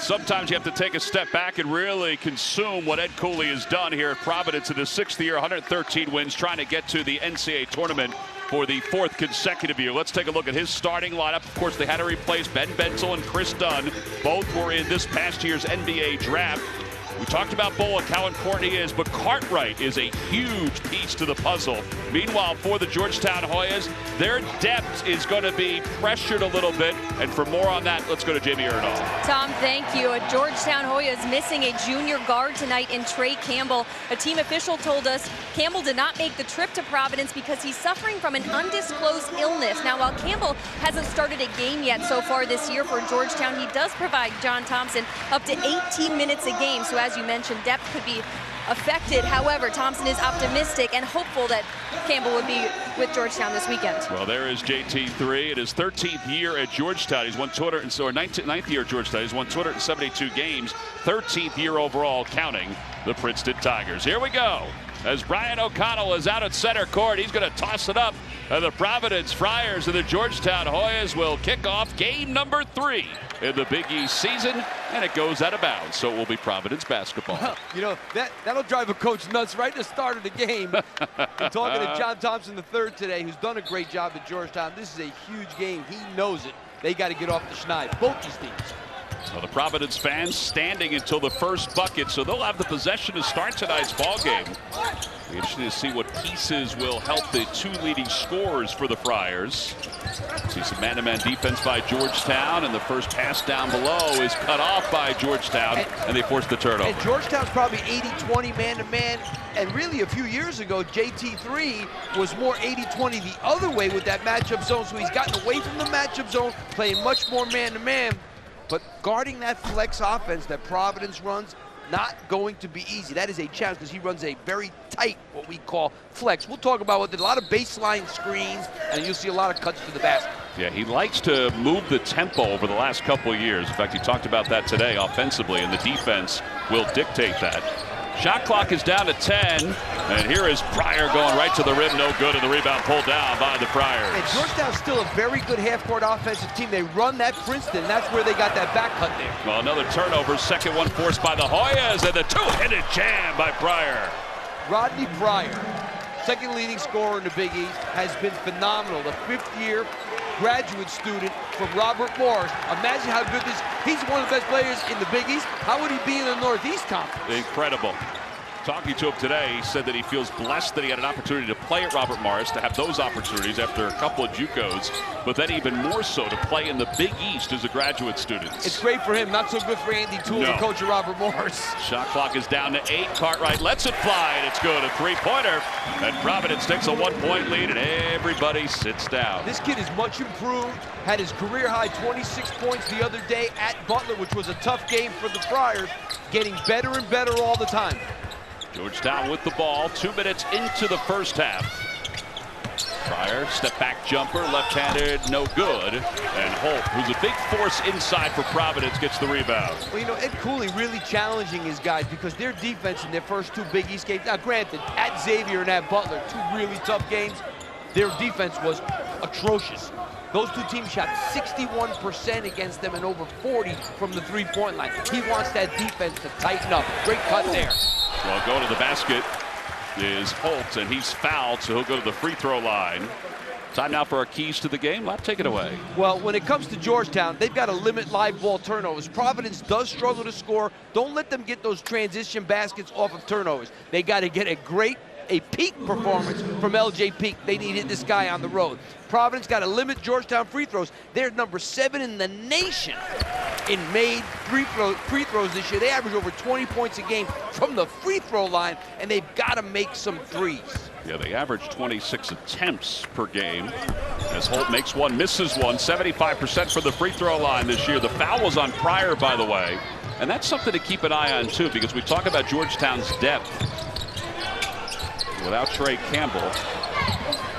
sometimes you have to take a step back and really consume what Ed Cooley has done here at Providence in his 6th year, 113 wins, trying to get to the NCAA tournament for the 4th consecutive year. Let's take a look at his starting lineup. Of course, they had to replace Ben Benzel and Chris Dunn. Both were in this past year's NBA draft. We talked about Bullock, how important he is, but Cartwright is a huge piece to the puzzle. Meanwhile, for the Georgetown Hoyas, their depth is going to be pressured a little bit. And for more on that, let's go to Jamie Erdahl. Tom, thank you. Georgetown Hoyas missing a junior guard tonight in Trey Campbell. A team official told us Campbell did not make the trip to Providence because he's suffering from an undisclosed illness. Now, while Campbell hasn't started a game yet so far this year for Georgetown, he does provide John Thompson up to 18 minutes a game. So as you mentioned, depth could be affected. However, Thompson is optimistic and hopeful that Campbell would be with Georgetown this weekend. Well, there is JT3. It is 13th year at Georgetown. He's won 9th year at Georgetown. He's won 272 games. 13th year overall, counting the Princeton Tigers. Here we go. As Brian O'Connell is out at center court, he's going to toss it up. And the Providence Friars and the Georgetown Hoyas will kick off game number 3 in the Big East season, and it goes out of bounds. So it will be Providence basketball. Well, you know, that'll drive a coach nuts right at the start of the game. I'm talking to John Thompson III today, who's done a great job at Georgetown. This is a huge game. He knows it. They got to get off the schneid, both these teams. Well, the Providence fans standing until the first bucket, so they'll have the possession to start tonight's ball game. Be interesting to see what pieces will help the 2 leading scorers for the Friars. See some man-to-man defense by Georgetown, and the first pass down below is cut off by Georgetown, and they force the turnover. And Georgetown's probably 80-20 man-to-man, and really a few years ago, JT3 was more 80-20 the other way with that matchup zone, so he's gotten away from the matchup zone, playing much more man-to-man. But guarding that flex offense that Providence runs, not going to be easy. That is a challenge because he runs a very tight, what we call flex. We'll talk about a lot of baseline screens, and you'll see a lot of cuts to the basket. Yeah, he likes to move the tempo over the last couple of years. In fact, he talked about that today offensively, and the defense will dictate that. Shot clock is down to 10, and here is Pryor going right to the rim, no good, and the rebound pulled down by the Friars. And Georgetown's still a very good half-court offensive team. They run that Princeton, that's where they got that back cut there. Well, another turnover, second one forced by the Hoyas, and the two-handed jam by Pryor. Rodney Pryor, second leading scorer in the Big East, has been phenomenal. The 5th-year graduate student from Robert Morris. Imagine how good this, he's one of the best players in the Big East. How would he be in the Northeast Conference? Incredible. Talking to him today, he said that he feels blessed that he had an opportunity to play at Robert Morris, to have those opportunities after a couple of JUCOs, but then even more so to play in the Big East as a graduate student. It's great for him, not so good for Andy Toole, the coach of Robert Morris. Shot clock is down to 8. Cartwright lets it fly, and it's good. A 3-pointer, and Providence takes a 1-point lead, and everybody sits down. This kid is much improved, had his career-high 26 points the other day at Butler, which was a tough game for the Friars, getting better and better all the time. Georgetown with the ball, 2 minutes into the first half. Pryor, step-back jumper, left-handed, no good. And Holt, who's a big force inside for Providence, gets the rebound. Well, you know, Ed Cooley really challenging his guys because their defense in their first 2 Big East games, now granted, at Xavier and at Butler, 2 really tough games, their defense was atrocious. Those 2 teams shot 61% against them and over 40 from the 3-point line. He wants that defense to tighten up. Great cut there. Well, going to the basket is Holt, and he's fouled, so he'll go to the free throw line. Time now for our keys to the game. Lap, take it away. Well, when it comes to Georgetown, they've got to limit live ball turnovers. Providence does struggle to score. Don't let them get those transition baskets off of turnovers. They got to get a peak performance from LJ Peak. They need to hit this guy on the road. Providence got to limit Georgetown free throws. They're number 7 in the nation in made free throws this year. They average over 20 points a game from the free throw line, and they've got to make some threes. Yeah, they average 26 attempts per game. As Holt makes one, misses one, 75% for the free throw line this year. The foul was on Pryor, by the way. And that's something to keep an eye on, too, because we talk about Georgetown's depth. Without Trey Campbell,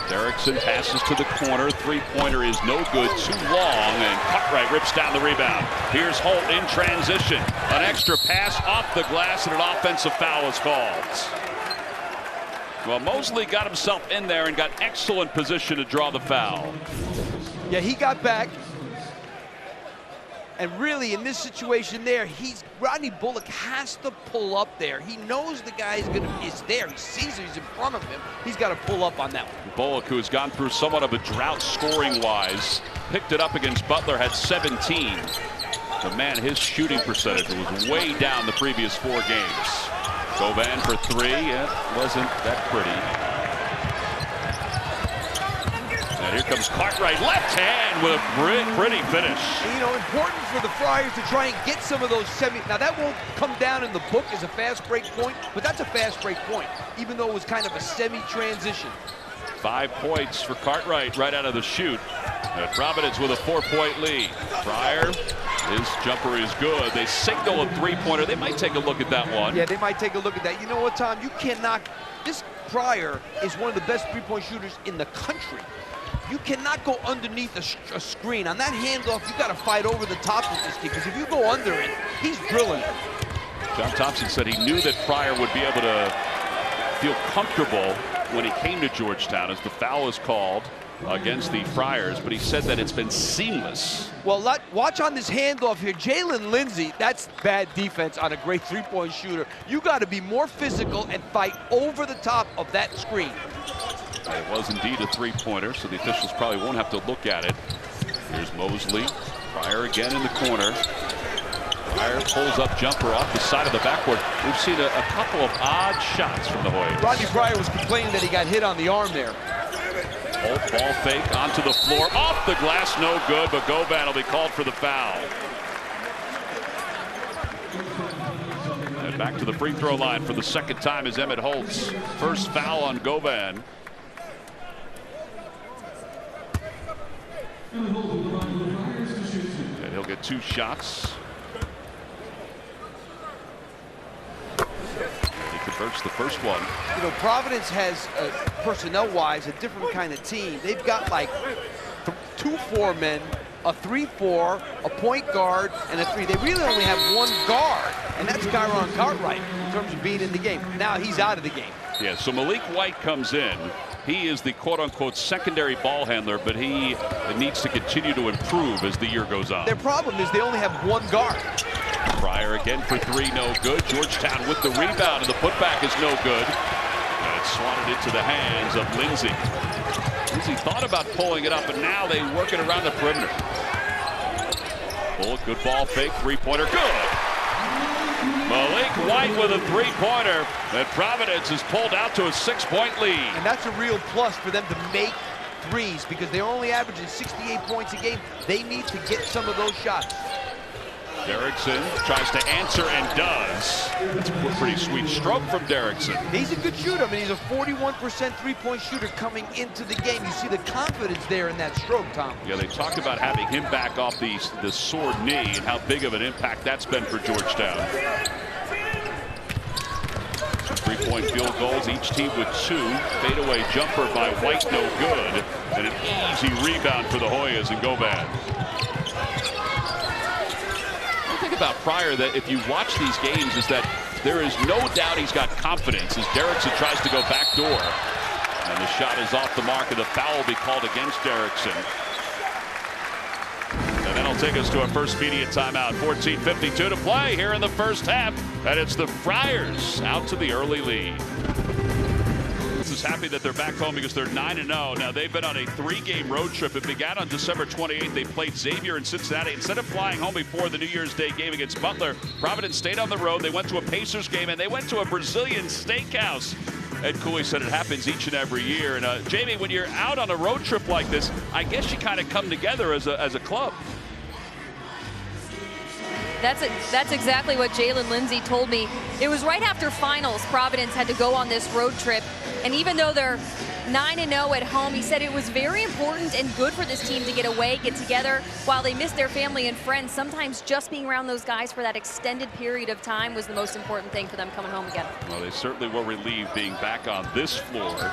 Derrickson passes to the corner. 3-pointer is no good, too long, and Cartwright rips down the rebound. Here's Holt in transition. An extra pass off the glass, and an offensive foul is called. Well, Mosley got himself in there and got excellent position to draw the foul. Yeah, he got back. And really, in this situation there, Rodney Bullock has to pull up there. He knows the guy is there. He sees him. He's in front of him. He's got to pull up on that one. Bullock, who has gone through somewhat of a drought scoring-wise, picked it up against Butler, had 17. But man, his shooting percentage was way down the previous 4 games. Govan for 3. It wasn't that pretty. And here comes Cartwright, left hand with a pretty finish. You know, important for the Friars to try and get some of those now that won't come down in the book as a fast break point, but that's a fast break point, even though it was kind of a semi-transition. 5 points for Cartwright right out of the chute. And Providence with a 4-point lead. Fryer, his jumper is good. They signal a 3-pointer. They might take a look at that one. Yeah, they might take a look at that. You know what, Tom? You cannot. This Fryer is one of the best 3-point shooters in the country. You cannot go underneath a screen. On that handoff, you got to fight over the top with this kid, because if you go under it, he's drilling it. John Thompson said he knew that Fryer would be able to feel comfortable when he came to Georgetown as the foul is called against the Friars, but he said that it's been seamless. Well, watch on this handoff here. Jalen Lindsey, that's bad defense on a great 3-point shooter. You got to be more physical and fight over the top of that screen. It was indeed a 3-pointer, so the officials probably won't have to look at it. Here's Mosley. Fryer again in the corner. Fryer pulls up jumper off the side of the backboard. We've seen a couple of odd shots from the Hoyas. Rodney Fryer was complaining that he got hit on the arm there. Ball fake onto the floor. Off the glass, no good, but Govan will be called for the foul. And back to the free throw line for the 2nd time is Emmett Holtz. First foul on Govan. And he'll get 2 shots. He converts the first one. You know, Providence has, personnel-wise, a different kind of team. They've got like 2 4-men, a 3-4, a point guard, and a 3. They really only have 1 guard, and that's Kyron Cartwright in terms of being in the game. Now he's out of the game. Yeah, so Malik White comes in. He is the quote-unquote secondary ball handler, but he needs to continue to improve as the year goes on. Their problem is they only have 1 guard. Fryer again for 3, no good. Georgetown with the rebound, and the putback is no good. And it's swatted into the hands of Lindsey. Lindsey thought about pulling it up, and now they work it around the perimeter. Bullock, good ball fake, 3-pointer, good. Malik White with a 3-pointer, and Providence is pulled out to a 6-point lead. And that's a real plus for them to make threes, because they're only averaging 68 points a game. They need to get some of those shots. Derrickson tries to answer and does. That's a pretty sweet stroke from Derrickson. He's a good shooter. I mean, he's a 41% 3-point shooter coming into the game. You see the confidence there in that stroke, Tom. Yeah, they talked about having him back off the sore knee and how big of an impact that's been for Georgetown. 3-point field goals, each team with 2. Fadeaway jumper by White, no good. And an easy rebound for the Hoyas and Govan. Think about Fryer, that if you watch these games, is that there is no doubt he's got confidence as Derrickson tries to go back door. And the shot is off the mark, and the foul will be called against Derrickson. And that'll take us to our first media timeout. 14:52 to play here in the first half. And it's the Friars out to the early lead. Is happy that they're back home because they're 9-0. Now they've been on a 3-game road trip. It began on December 28th. They played Xavier in Cincinnati. Instead of flying home before the New Year's Day game against Butler, Providence stayed on the road. They went to a Pacers game, and they went to a Brazilian steakhouse. Ed Cooley said it happens each and every year. And Jamie, when you're out on a road trip like this, I guess you kind of come together as a club. That's exactly what Jalen Lindsey told me. It was right after finals. Providence had to go on this road trip. And even though they're 9-0 at home, he said it was very important and good for this team to get away, get together while they miss their family and friends. Sometimes just being around those guys for that extended period of time was the most important thing for them coming home again. Well, they certainly were relieved being back on this floor,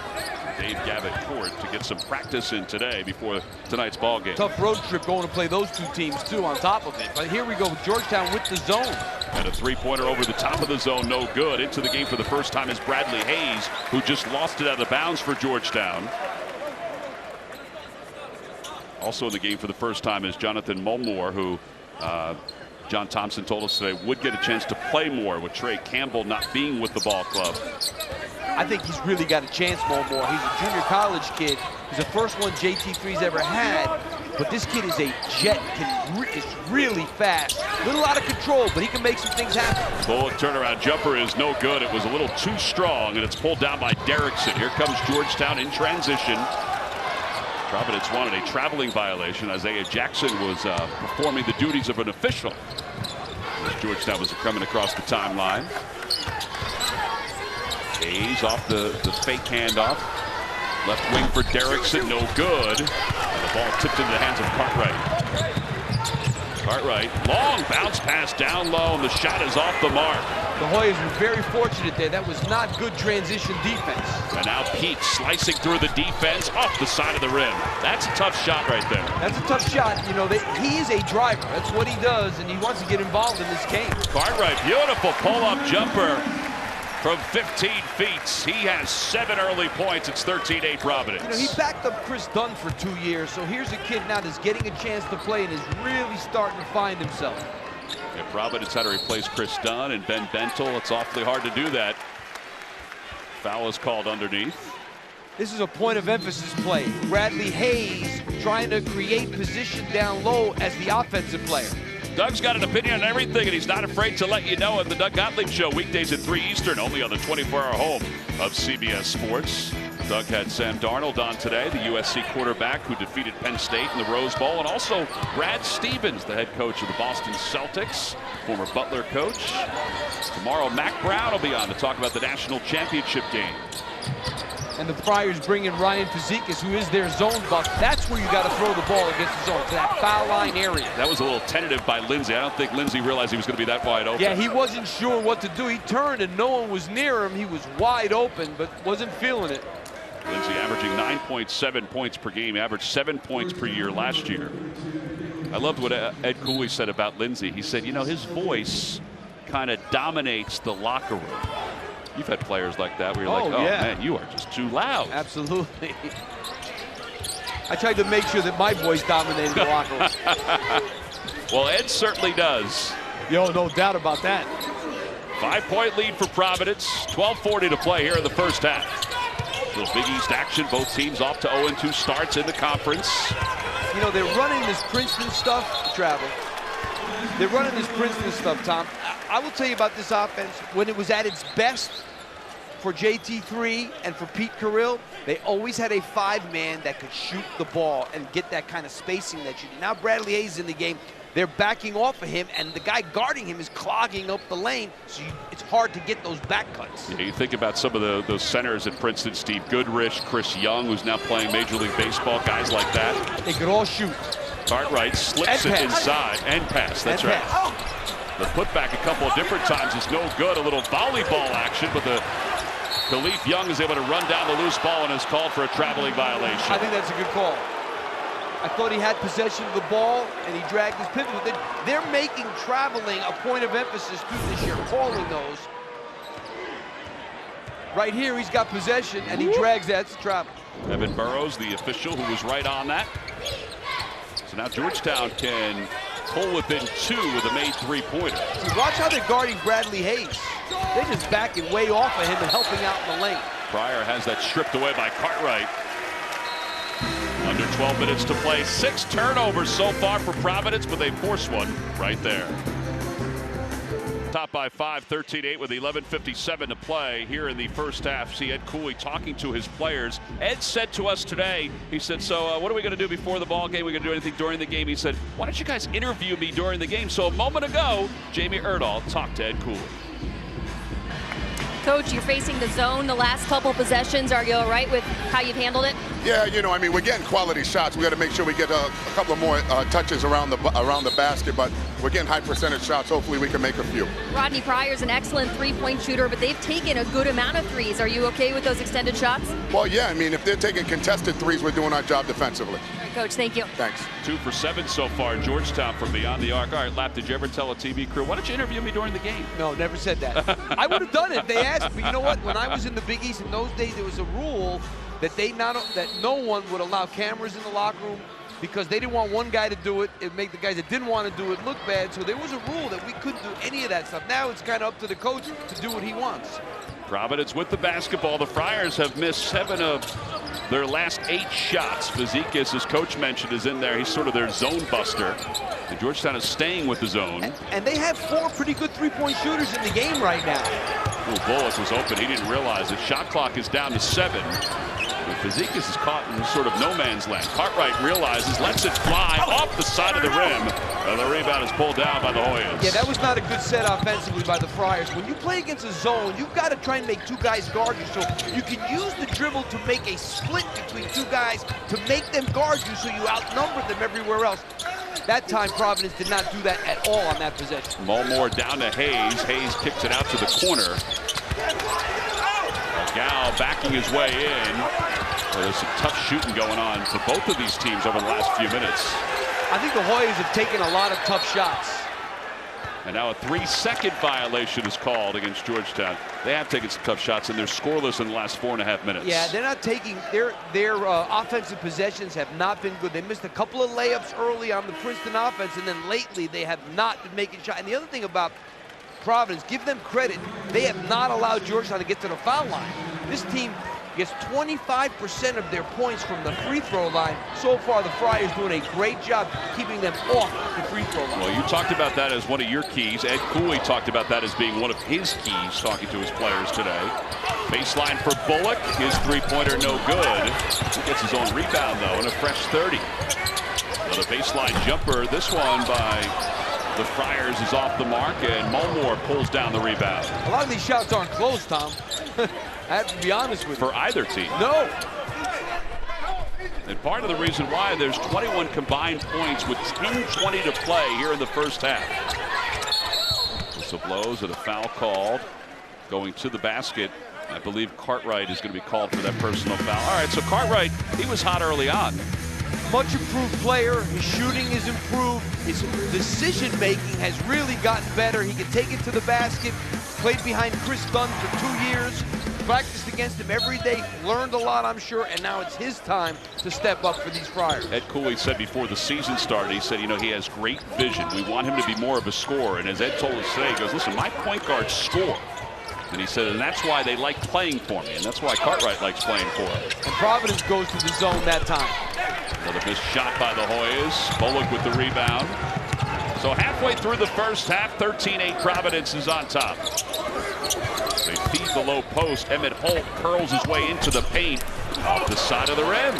Dave Gavitt Court, to get some practice in today before tonight's ball game. Tough road trip going to play those 2 teams too on top of it. But here we go, Georgetown with the zone. And a 3-pointer over the top of the zone, no good. Into the game for the first time is Bradley Hayes, who just lost it out of bounds for Georgetown. Also in the game for the first time is Jonathan Mulmore, who John Thompson told us today would get a chance to play more with Trey Campbell not being with the ball club. I think he's really got a chance more. He's a junior college kid. He's the first one JT3's ever had. But this kid is a jet. Is really fast. A little out of control, but he can make some things happen. Bullet turnaround jumper is no good. It was a little too strong, and it's pulled down by Derrickson. Here comes Georgetown in transition. Providence wanted a traveling violation. Isaiah Jackson was performing the duties of an official as Georgetown was coming across the timeline. Hayes off the fake handoff. Left wing for Derrickson, no good. And the ball tipped into the hands of Cartwright. Cartwright, long bounce pass down low, and the shot is off the mark. The Hoyas were very fortunate there. That was not good transition defense. And now Pete slicing through the defense off the side of the rim. That's a tough shot right there. That's a tough shot. You know, he is a driver. That's what he does, and he wants to get involved in this game. Cartwright, beautiful pull-up jumper from 15 feet. He has 7 early points. It's 13-8 Providence. You know, he backed up Chris Dunn for 2 years, so here's a kid now that's getting a chance to play and is really starting to find himself. Yeah, Providence had to replace Chris Dunn and Ben Bentel. It's awfully hard to do that. Foul is called underneath. This is a point of emphasis play. Bradley Hayes trying to create position down low as the offensive player. Doug's got an opinion on everything, and he's not afraid to let you know at the Doug Gottlieb Show, weekdays at 3 Eastern, only on the 24-hour home of CBS Sports. Doug had Sam Darnold on today, the USC quarterback who defeated Penn State in the Rose Bowl, and also Brad Stevens, the head coach of the Boston Celtics, former Butler coach. Tomorrow, Mac Brown will be on to talk about the national championship game. And the Friars bring in Ryan Fazekas, who is their zone buck. That's where you got to throw the ball against the zone, to that foul line area. That was a little tentative by Lindsey. I don't think Lindsey realized he was going to be that wide open. Yeah, he wasn't sure what to do. He turned and no one was near him. He was wide open, but wasn't feeling it. Lindsey averaging 9.7 points per game, averaged 7 points per year last year. I loved what Ed Cooley said about Lindsey. He said, you know, his voice kind of dominates the locker room. You've had players like that where you're like, oh yeah, man, you are just too loud. Absolutely. I tried to make sure that my voice dominated the locker room. Well, Ed certainly does. Yo, no doubt about that. 5-point lead for Providence. 12:40 to play here in the first half. Little Big East action. Both teams off to 0-2 starts in the conference. You know, they're running this Princeton stuff, Travel. They're running this Princeton stuff, Tom. I will tell you about this offense. When it was at its best for JT3 and for Pete Carrill, they always had a 5-man that could shoot the ball and get that kind of spacing that you need. Now Bradley Hayes is in the game. They're backing off of him, and the guy guarding him is clogging up the lane, so it's hard to get those back cuts. Yeah, you think about some of those centers at Princeton, Steve Goodrich, Chris Young, who's now playing Major League Baseball, guys like that. They could all shoot. Cartwright slips it inside. End pass, that's right. The putback a couple of different times is no good. A little volleyball action, but the Khalif Young is able to run down the loose ball and is called for a traveling violation. I think that's a good call. I thought he had possession of the ball, and he dragged his pivot. They're making traveling a point of emphasis too this year, calling those. Right here, he's got possession, and he drags that to travel. Evan Burrows, the official, who was right on that. So now Georgetown can pull within 2 with a made 3-pointer. See, watch how they're guarding Bradley Hayes. They're just backing way off of him and helping out in the lane. Pryor has that stripped away by Cartwright. Under 12 minutes to play. 6 turnovers so far for Providence, but they force one right there. Top by 5, 13-8 with 11:57 to play here in the first half. See Ed Cooley talking to his players. Ed said to us today, he said, so what are we going to do before the ball game? Are we going to do anything during the game? He said, why don't you guys interview me during the game? So a moment ago, Jamie Erdahl talked to Ed Cooley. Coach, you're facing the zone the last couple possessions. Are you all right with how you've handled it? Yeah, you know, I mean, we're getting quality shots. We got to make sure we get a couple of more touches around the basket, but we're getting high percentage shots. Hopefully we can make a few. Rodney Pryor's an excellent 3-point shooter, but they've taken a good amount of threes. Are you okay with those extended shots? Well, yeah, I mean, if they're taking contested threes, we're doing our job defensively. All right, Coach, thank you. Thanks. 2 for 7 so far in Georgetown from beyond the arc. All right, Lap, did you ever tell a TV crew, why don't you interview me during the game? No, never said that. I would have done it if they asked. But you know what? When I was in the Big East in those days, there was a rule that no one would allow cameras in the locker room. because they didn't want one guy to do it. It make the guys that didn't want to do it look bad. So there was a rule that we couldn't do any of that stuff. Now it's kind of up to the coach to do what he wants. Providence with the basketball. The Friars have missed 7 of their last 8 shots. Fazekas, as coach mentioned, is in there. He's sort of their zone buster. And Georgetown is staying with the zone. And they have 4 pretty good three-point shooters in the game right now. Well, Bullock was open. He didn't realize it. Shot clock is down to 7. But Fazekas is caught in sort of no man's land. Cartwright realizes, lets it fly off the side of the rim. And the rebound is pulled down by the Hoyas. Yeah, that was not a good set offensively by the Friars. When you play against a zone, you've got to try and make 2 guys guard you. So you can use the dribble to make a split between 2 guys to make them guard you so you outnumber them everywhere else. That time, Providence did not do that at all on that possession. Mulmore down to Hayes. Hayes kicks it out to the corner. Gal backing his way in. There's some tough shooting going on for both of these teams over the last few minutes. I think the Hoyas have taken a lot of tough shots. And now a 3-second violation is called against Georgetown. They have taken some tough shots, and they're scoreless in the last 4.5 minutes. Yeah, they're not taking their offensive possessions have not been good. They missed a couple of layups early on the Princeton offense, and then lately they have not been making shots. And the other thing about Providence, give them credit, they have not allowed Georgetown to get to the foul line. This team gets 25% of their points from the free throw line. So far, the Friars doing a great job keeping them off the free throw line. Well, you talked about that as one of your keys. Ed Cooley talked about that as being one of his keys, talking to his players today. Baseline for Bullock. His three-pointer no good. He gets his own rebound, though, and a fresh 30. Another baseline jumper. This one by the Friars is off the mark, and Mulmore pulls down the rebound. A lot of these shots aren't close, Tom. I have to be honest with you. For either team. No. And part of the reason why there's 21 combined points with 10:20 to play here in the first half. Whistle blows and a foul called. Going to the basket. I believe Cartwright is going to be called for that personal foul. All right, so Cartwright, he was hot early on. Much improved player. His shooting is improved. His decision-making has really gotten better. He can take it to the basket. Played behind Chris Dunn for 2 years. Practiced against him every day. Learned a lot, I'm sure. And now it's his time to step up for these Friars. Ed Cooley said before the season started, he said, you know, he has great vision. We want him to be more of a scorer. And as Ed told us today, he goes, listen, my point guards score. And he said, and that's why they like playing for me. And that's why Cartwright likes playing for him. And Providence goes to the zone that time. Another missed shot by the Hoyas. Bullock with the rebound. So halfway through the first half, 13-8 Providence is on top. They feed the low post. Emmett Holt curls his way into the paint off the side of the rim.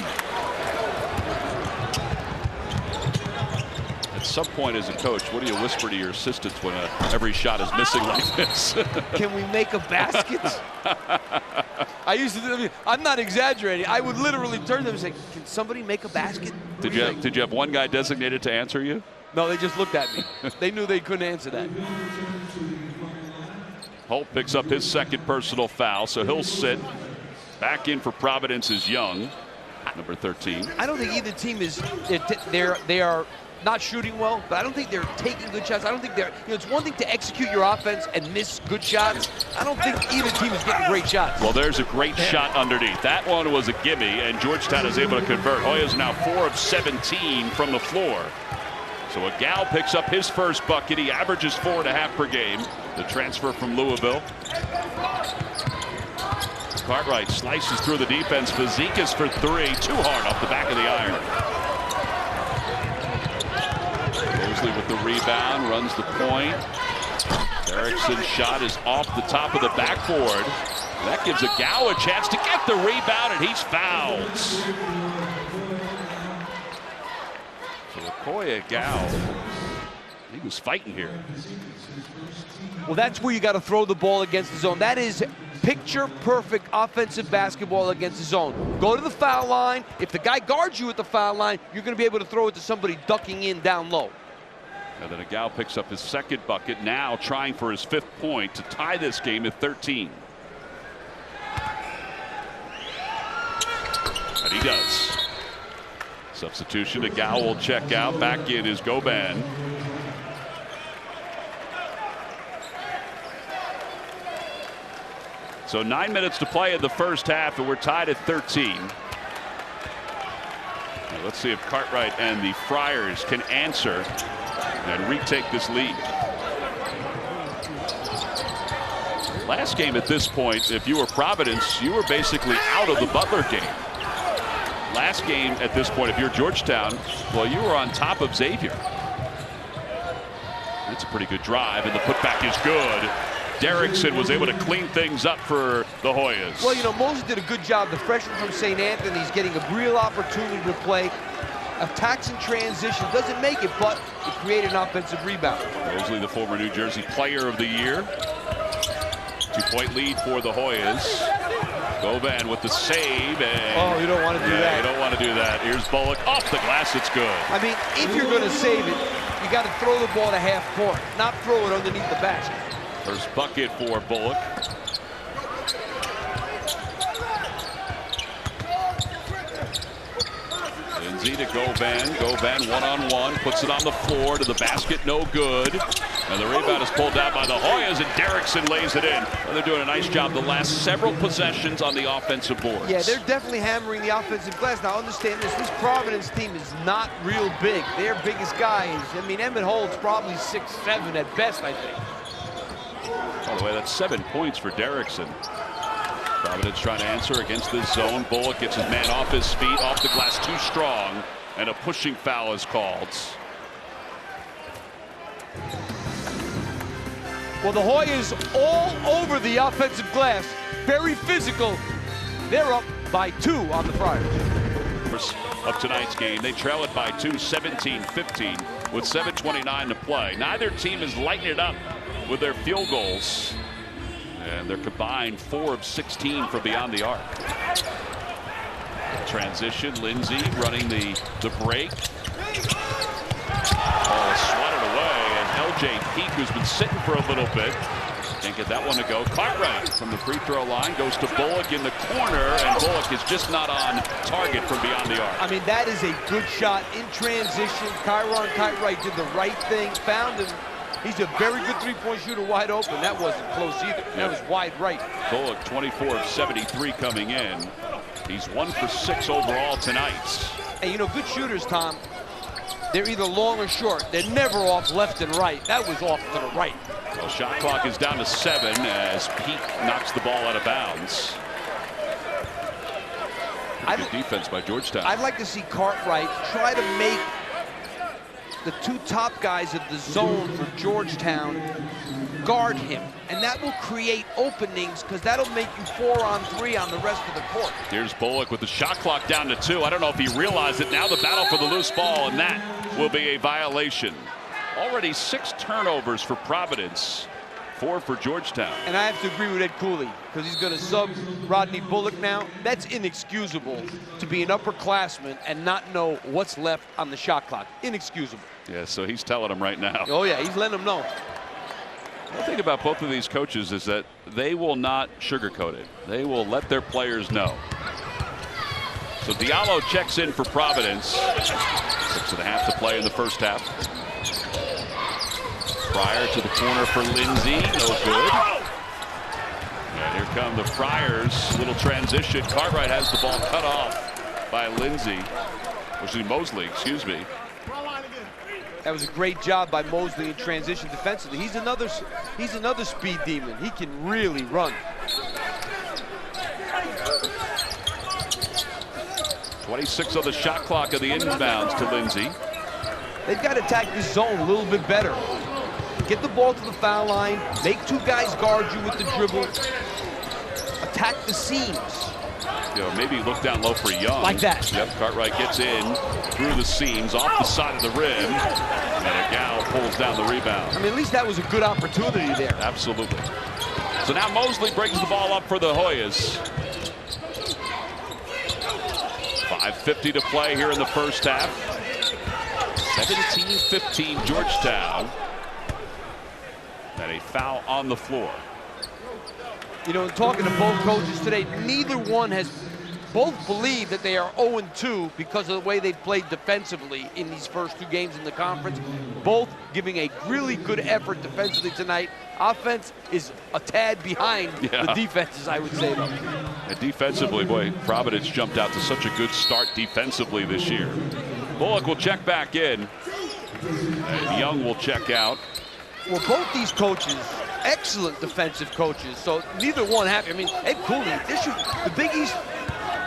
At some point as a coach, what do you whisper to your assistants when every shot is missing like this? Can we make a basket? I used to do, I'm not exaggerating. I would literally turn to them and say, can somebody make a basket? Did you have one guy designated to answer you? No, they just looked at me. They knew they couldn't answer that. Holt picks up his second personal foul, so he'll sit. Back in for Providence is Young, number 13. I don't think either team is, they are not shooting well, but I don't think they're taking good shots. I don't think they're, you know, it's one thing to execute your offense and miss good shots. I don't think either team is getting great shots. Well, there's a great shot underneath. That one was a gimme, and Georgetown is able to convert. Hoyas now 4 of 17 from the floor. So Gal picks up his first bucket. He averages 4.5 per game. The transfer from Louisville. Cartwright slices through the defense. Fazekas for 3. Too hard off the back of the iron. Mosley with the rebound, runs the point. Erickson's shot is off the top of the backboard. That gives Gal a chance to get the rebound, and he's fouled. So Okoye Gal, he was fighting here. Well, that's where you got to throw the ball against the zone. That is picture-perfect offensive basketball against the zone. Go to the foul line. If the guy guards you at the foul line, you're going to be able to throw it to somebody ducking in down low. And then Gal picks up his second bucket, now trying for his 5th point to tie this game at 13. And he does. Substitution. Gal will check out. Back in is Goban. So 9 minutes to play in the first half, and we're tied at 13. Let's see if Cartwright and the Friars can answer and retake this lead. Last game at this point, if you were Providence, you were basically out of the Butler game. Last game at this point, if you're Georgetown, well, you were on top of Xavier. That's a pretty good drive, and the putback is good. Derrickson was able to clean things up for the Hoyas. Well, you know, Moses did a good job. The freshman from St. Anthony's getting a real opportunity to play. Attacks in transition, doesn't make it, but it created an offensive rebound. Mosley, the former New Jersey Player of the Year. 2-point lead for the Hoyas. Govan with the save. And oh, you don't want to do that. You don't want to do that. Here's Bullock off the glass. It's good. I mean, if you're going to save it, you got to throw the ball to half court, not throw it underneath the basket. First bucket for Bullock. Lindsay to Govan. Govan one-on-one, puts it on the floor to the basket, no good. And the rebound is pulled down by the Hoyas, and Derrickson lays it in. Well, they're doing a nice job the last several possessions on the offensive boards. Yeah, they're definitely hammering the offensive glass. Now, understand this Providence team is not real big. Their biggest guy is, I mean, Emmett Holt's probably 6'7" at best, I think. By the way, that's 7 points for Derrickson. Providence trying to answer against this zone. Bullock gets his man off his feet, off the glass, too strong, and a pushing foul is called. Well, the Hoyas all over the offensive glass, very physical. They're up by 2 on the Friars. Of tonight's game, they trail it by 2, 17-15, with 7:29 to play. Neither team is lighting it up with their field goals. And they're combined 4 of 16 from beyond the arc. Transition, Lindsay running the break. Oh, swatted away, and LJ Peak, who's been sitting for a little bit, can't get that one to go. Cartwright from the free throw line goes to Bullock in the corner, and Bullock is just not on target from beyond the arc. I mean, that is a good shot in transition. Cartwright did the right thing, found him. He's a very good three-point shooter, wide open. That wasn't close either. That was wide right. Bullock 24 of 73 coming in. He's 1 for 6 overall tonight. And you know, good shooters, Tom, they're either long or short. They're never off left and right. That was off to the right. Well, shot clock is down to 7 as Peak knocks the ball out of bounds. Good defense by Georgetown. I'd like to see Cartwright try to make the 2 top guys of the zone for Georgetown guard him, and that will create openings because that'll make you 4-on-3 on the rest of the court. Here's Bullock with the shot clock down to 2. I don't know if he realized it. Now the battle for the loose ball, and that will be a violation. Already 6 turnovers for Providence, 4 for Georgetown. And I have to agree with Ed Cooley because he's going to sub Rodney Bullock now. That's inexcusable to be an upperclassman and not know what's left on the shot clock. Inexcusable. Yeah, so he's telling him right now. Oh, yeah, he's letting them know. The thing about both of these coaches is that they will not sugarcoat it. They will let their players know. So Diallo checks in for Providence. 6.5 to play in the first half. Pryor to the corner for Lindsay. No good. And here come the Friars. Little transition. Cartwright has the ball cut off by Lindsay. Mosley, excuse me. That was a great job by Mosley in transition defensively. He's another speed demon. He can really run. 26 on the shot clock of the inbounds to Lindsay. They've got to attack this zone a little bit better. Get the ball to the foul line. Make 2 guys guard you with the dribble. Attack the seams. You know, maybe look down low for Young. Like that. Yep, Cartwright gets in through the seams, off the side of the rim, and Gal pulls down the rebound. I mean, at least that was a good opportunity there. Absolutely. So now Mosley brings the ball up for the Hoyas. 5:50 to play here in the first half. 17-15 Georgetown. And a foul on the floor. You know, in talking to both coaches today, neither one has both believe that they are 0-2 because of the way they've played defensively in these first 2 games in the conference. Both giving a really good effort defensively tonight. Offense is a tad behind the defenses, I would say, though. And defensively, boy, Providence jumped out to such a good start defensively this year. Bullock will check back in. And Young will check out. Well, both these coaches, excellent defensive coaches, so neither one happy. I mean, Ed Cooley, the Big East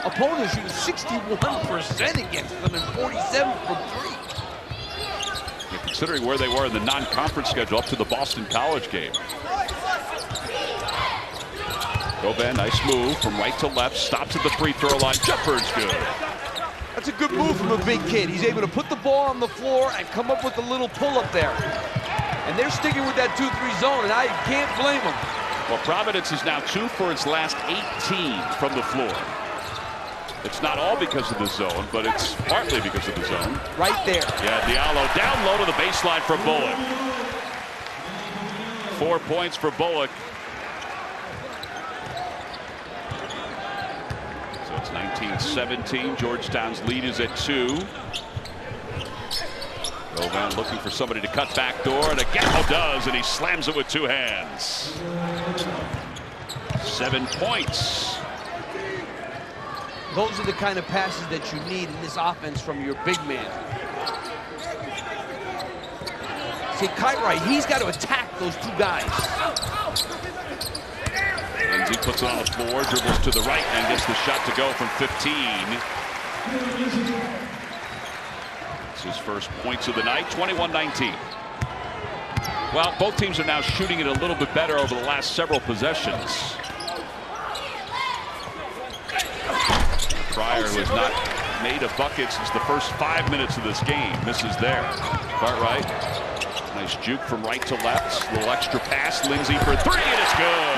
opponents shooting 61% against them and 47 from 3. Yeah, considering where they were in the non-conference schedule up to the Boston College game. Govan, nice move from right to left, stops at the free throw line. Jumper's good. That's a good move from a big kid. He's able to put the ball on the floor and come up with a little pull-up there. And they're sticking with that 2-3 zone, and I can't blame them. Well, Providence is now 2 for its last 18 from the floor. It's not all because of the zone, but it's partly because of the zone. Right there. Yeah, Diallo down low to the baseline for Bullock. 4 points for Bullock. So it's 19-17. Georgetown's lead is at 2. Govan looking for somebody to cut back door, and Agallo does, and he slams it with 2 hands. 7 points. Those are the kind of passes that you need in this offense from your big man. See, Kyrie, he's got to attack those 2 guys. Lindsay puts it on the floor, dribbles to the right, and gets the shot to go from 15. It's his first points of the night, 21-19. Well, both teams are now shooting it a little bit better over the last several possessions. Pryor, who has not made a bucket since the first 5 minutes of this game, misses there. Cartwright, nice juke from right to left. Little extra pass, Lindsay for 3, and it's good.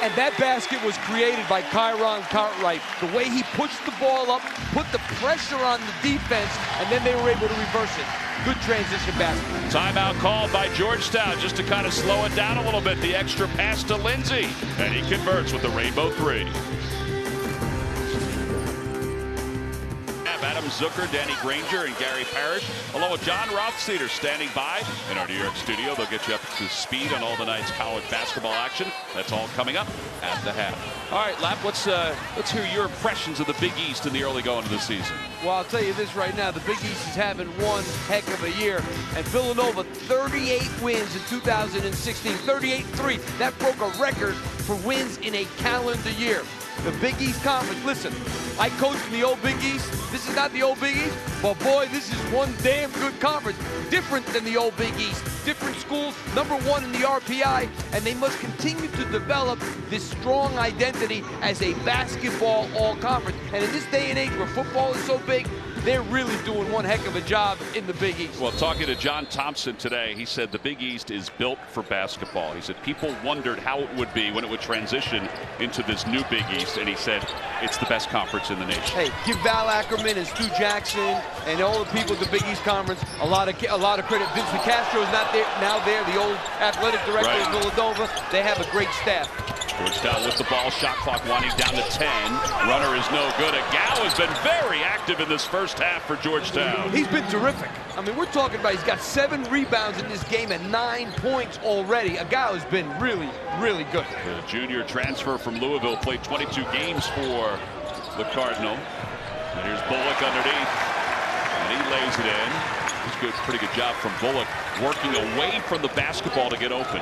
And that basket was created by Kyron Cartwright. The way he pushed the ball up, put the pressure on the defense, and then they were able to reverse it. Good transition basket. Timeout Called by Georgetown just to kind of slow it down a little bit. The extra pass to Lindsay, and he converts with the rainbow 3. Adam Zucker, Danny Granger, and Gary Parrish, along with John Rothsteiner standing by in our New York studio. They'll get you up to speed on all the night's college basketball action. That's all coming up at the half. All right, Lap, let's hear your impressions of the Big East in the early going of the season. Well, I'll tell you this right now. The Big East is having one heck of a year. And Villanova, 38 wins in 2016, 38-3. That broke a record for wins in a calendar year. The Big East Conference, listen, I coached in the old Big East. This is not the old Big East, but boy, this is one damn good conference. Different than the old Big East. Different schools, #1 in the RPI, and they must continue to develop this strong identity as a basketball all-conference. And in this day and age where football is so big, they're really doing one heck of a job in the Big East. Well, talking to John Thompson today, he said the Big East is built for basketball. He said people wondered how it would be when it would transition into this new Big East, and he said it's the best conference in the nation. Hey, give Val Ackerman and Stu Jackson and all the people at the Big East Conference a lot of credit. Vince DeCastro is not there now. There, the old athletic director of Villanova. They have a great staff. Georgetown with the ball, shot clock winding down to 10. Runner is no good. Agallo has been very active in this first half for Georgetown. He's been terrific. I mean, we're talking about he's got 7 rebounds in this game and 9 points already. Agallo has been really, really good. The junior transfer from Louisville played 22 games for the Cardinal. And here's Bullock underneath, and he lays it in. It's good, pretty good job from Bullock, working away from the basketball to get open.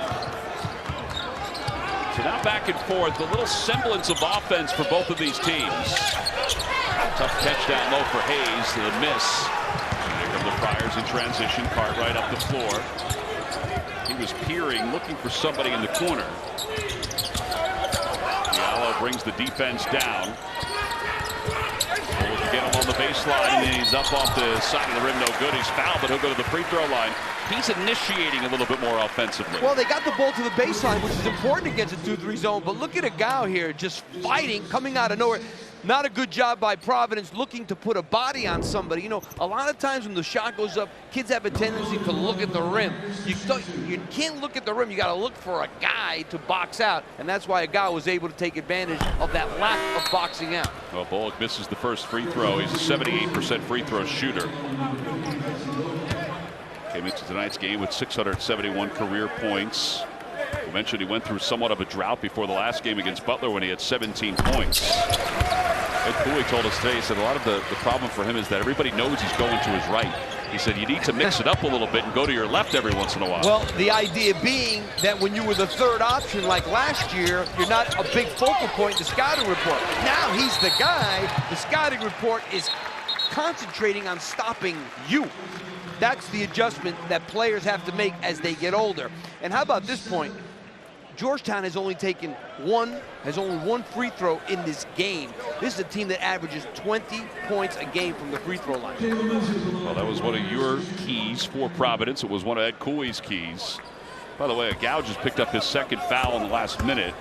So now back and forth, a little semblance of offense for both of these teams. Tough catch down low for Hayes, the miss. Here come the Friars in transition, Cartwright up the floor. He was peering, looking for somebody in the corner. Diallo brings the defense down. Bullock to get him on the baseline, and he's up off the side of the rim, no good. He's fouled, but he'll go to the free throw line. He's initiating a little bit more offensively. Well, they got the ball to the baseline, which is important against a 2-3 zone, but look at Agallo here, just fighting, coming out of nowhere. Not a good job by Providence looking to put a body on somebody. You know, a lot of times when the shot goes up, kids have a tendency to look at the rim. You can't look at the rim. You got to look for a guy to box out, and that's why a guy was able to take advantage of that lack of boxing out. Well, Bullock misses the first free throw. He's a 78% free throw shooter. Came into tonight's game with 671 career points. We mentioned he went through somewhat of a drought before the last game against Butler when he had 17 points. Ed Cooley told us today, he said a lot of the problem for him is that everybody knows he's going to his right. He said you need to mix it up a little bit and go to your left every once in a while. Well, the idea being that when you were the third option like last year, you're not a big focal point in the scouting report. Now he's the guy. The scouting report is concentrating on stopping you. That's the adjustment that players have to make as they get older. And how about this point? Georgetown has only one free throw in this game. This is a team that averages 20 points a game from the free throw line. Well, that was one of your keys for Providence. It was one of Ed Cooley's keys. By the way, Gouge has picked up his second foul in the last minute.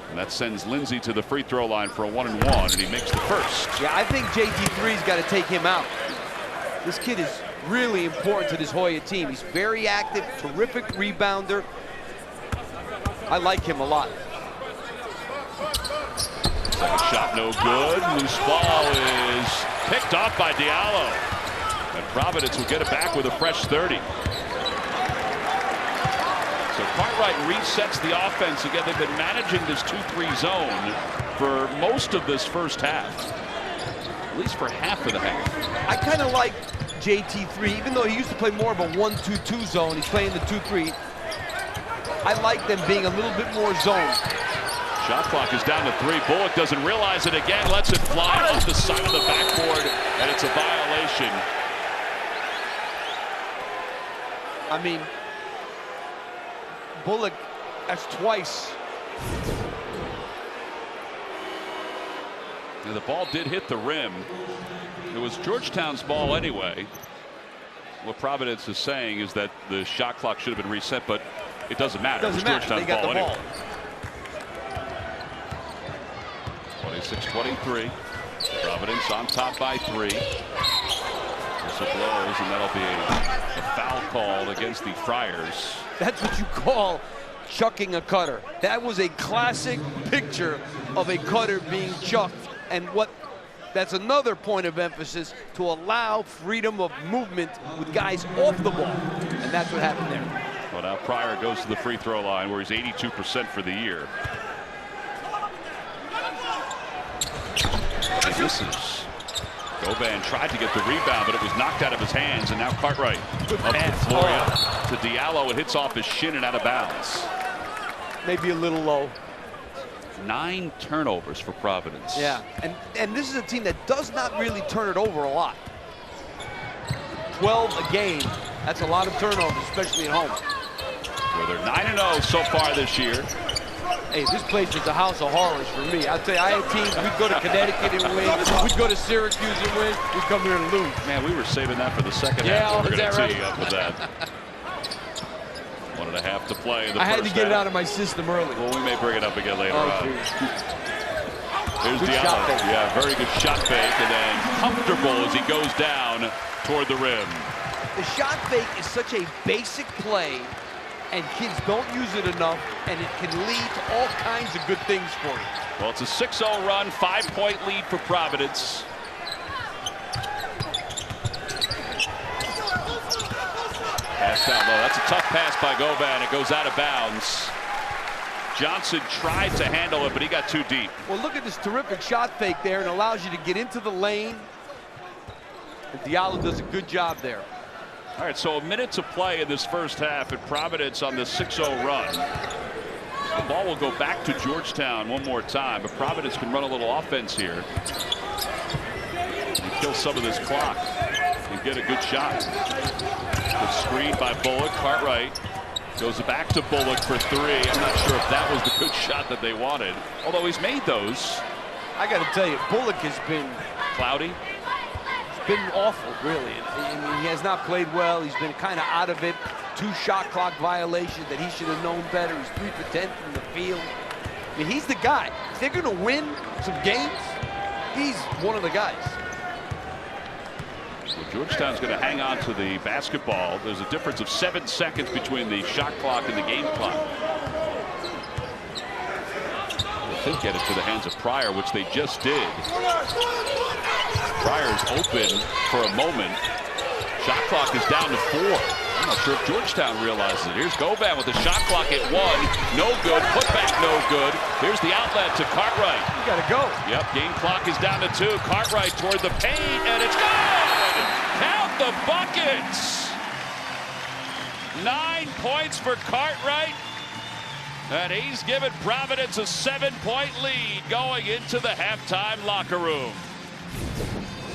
And that sends Lindsay to the free throw line for a 1-and-1, and he makes the first. Yeah, I think JT3's got to take him out. This kid is really important to this Hoya team. He's very active, terrific rebounder. I like him a lot. Second shot no good. Loose ball is picked off by Diallo. And Providence will get it back with a fresh 30. So Cartwright resets the offense again. They've been managing this 2-3 zone for most of this first half. At least for half of the half. I kind of like JT3, even though he used to play more of a 1-2-2 zone. He's playing the 2-3. I like them being a little bit more zoned. Shot clock is down to 3. Bullock doesn't realize it again, lets it fly off the side of the backboard, and it's a violation. I mean, Bullock, that's twice. And the ball did hit the rim. It was Georgetown's ball anyway. What Providence is saying is that the shot clock should have been reset, but it doesn't matter. It doesn't matter. Georgetown's They got ball the anyway. ball. 26-23. Providence on top by 3. Whistle blows, and that'll be a foul called against the Friars. That's what you call chucking a cutter. That was a classic picture of a cutter being chucked. And that's another point of emphasis, to allow freedom of movement with guys off the ball. And that's what happened there. Well, now Pryor goes to the free throw line where he's 82% for the year. He misses. Govan tried to get the rebound, but it was knocked out of his hands, and now Cartwright up to Floria to Diallo. It hits off his shin and out of bounds. Maybe a little low. 9 turnovers for Providence. Yeah, and this is a team that does not really turn it over a lot. 12 a game. That's a lot of turnovers, especially at home. Well, they're 9-0 so far this year. Hey, this place is a house of horrors for me. I'll tell you, I had teams, we'd go to Connecticut and win, we'd go to Syracuse and win, we'd come here and lose. Man, we were saving that for the second half. We're going to tee you up with that. 1.5 to play in the I first had to get it half. out of my system early. Well, we may bring it up again later on. Here's Good Diallo. shot fake. Yeah, very good shot fake, and then comfortable as he goes down toward the rim. The shot fake is such a basic play, and kids don't use it enough, and it can lead to all kinds of good things for you. Well, it's a 6-0 run, 5-point lead for Providence. Pass down low. That's a tough pass by Govan. It goes out of bounds. Johnson tried to handle it, but he got too deep. Well, look at this terrific shot fake there, and allows you to get into the lane. And Diallo does a good job there. All right, so a minute to play in this first half, and Providence on this 6-0 run. The ball will go back to Georgetown one more time, but Providence can run a little offense here and kill some of this clock and get a good shot. Good screen by Bullock. Cartwright goes back to Bullock for 3. I'm not sure if that was the good shot that they wanted, although he's made those. I got to tell you, Bullock has been Cloudy. been awful, really. I mean, he has not played well. He's been kind of out of it. 2 shot clock violations that he should have known better. He's 3 for 10 from the field. I mean, he's the guy. If they're going to win some games, He's one of the guys. Well, Georgetown's going to hang on to the basketball. There's a difference of 7 seconds between the shot clock and the game clock. They could get it to the hands of Pryor, which they just did. Pryor's open for a moment. Shot clock is down to 4. I'm not sure if Georgetown realizes it. Here's Govan with the shot clock at 1. No good. Putback no good. Here's the outlet to Cartwright. You got to go. Yep, game clock is down to 2. Cartwright toward the paint, and it's good! Count the buckets! 9 points for Cartwright. And he's given Providence a 7-point lead going into the halftime locker room.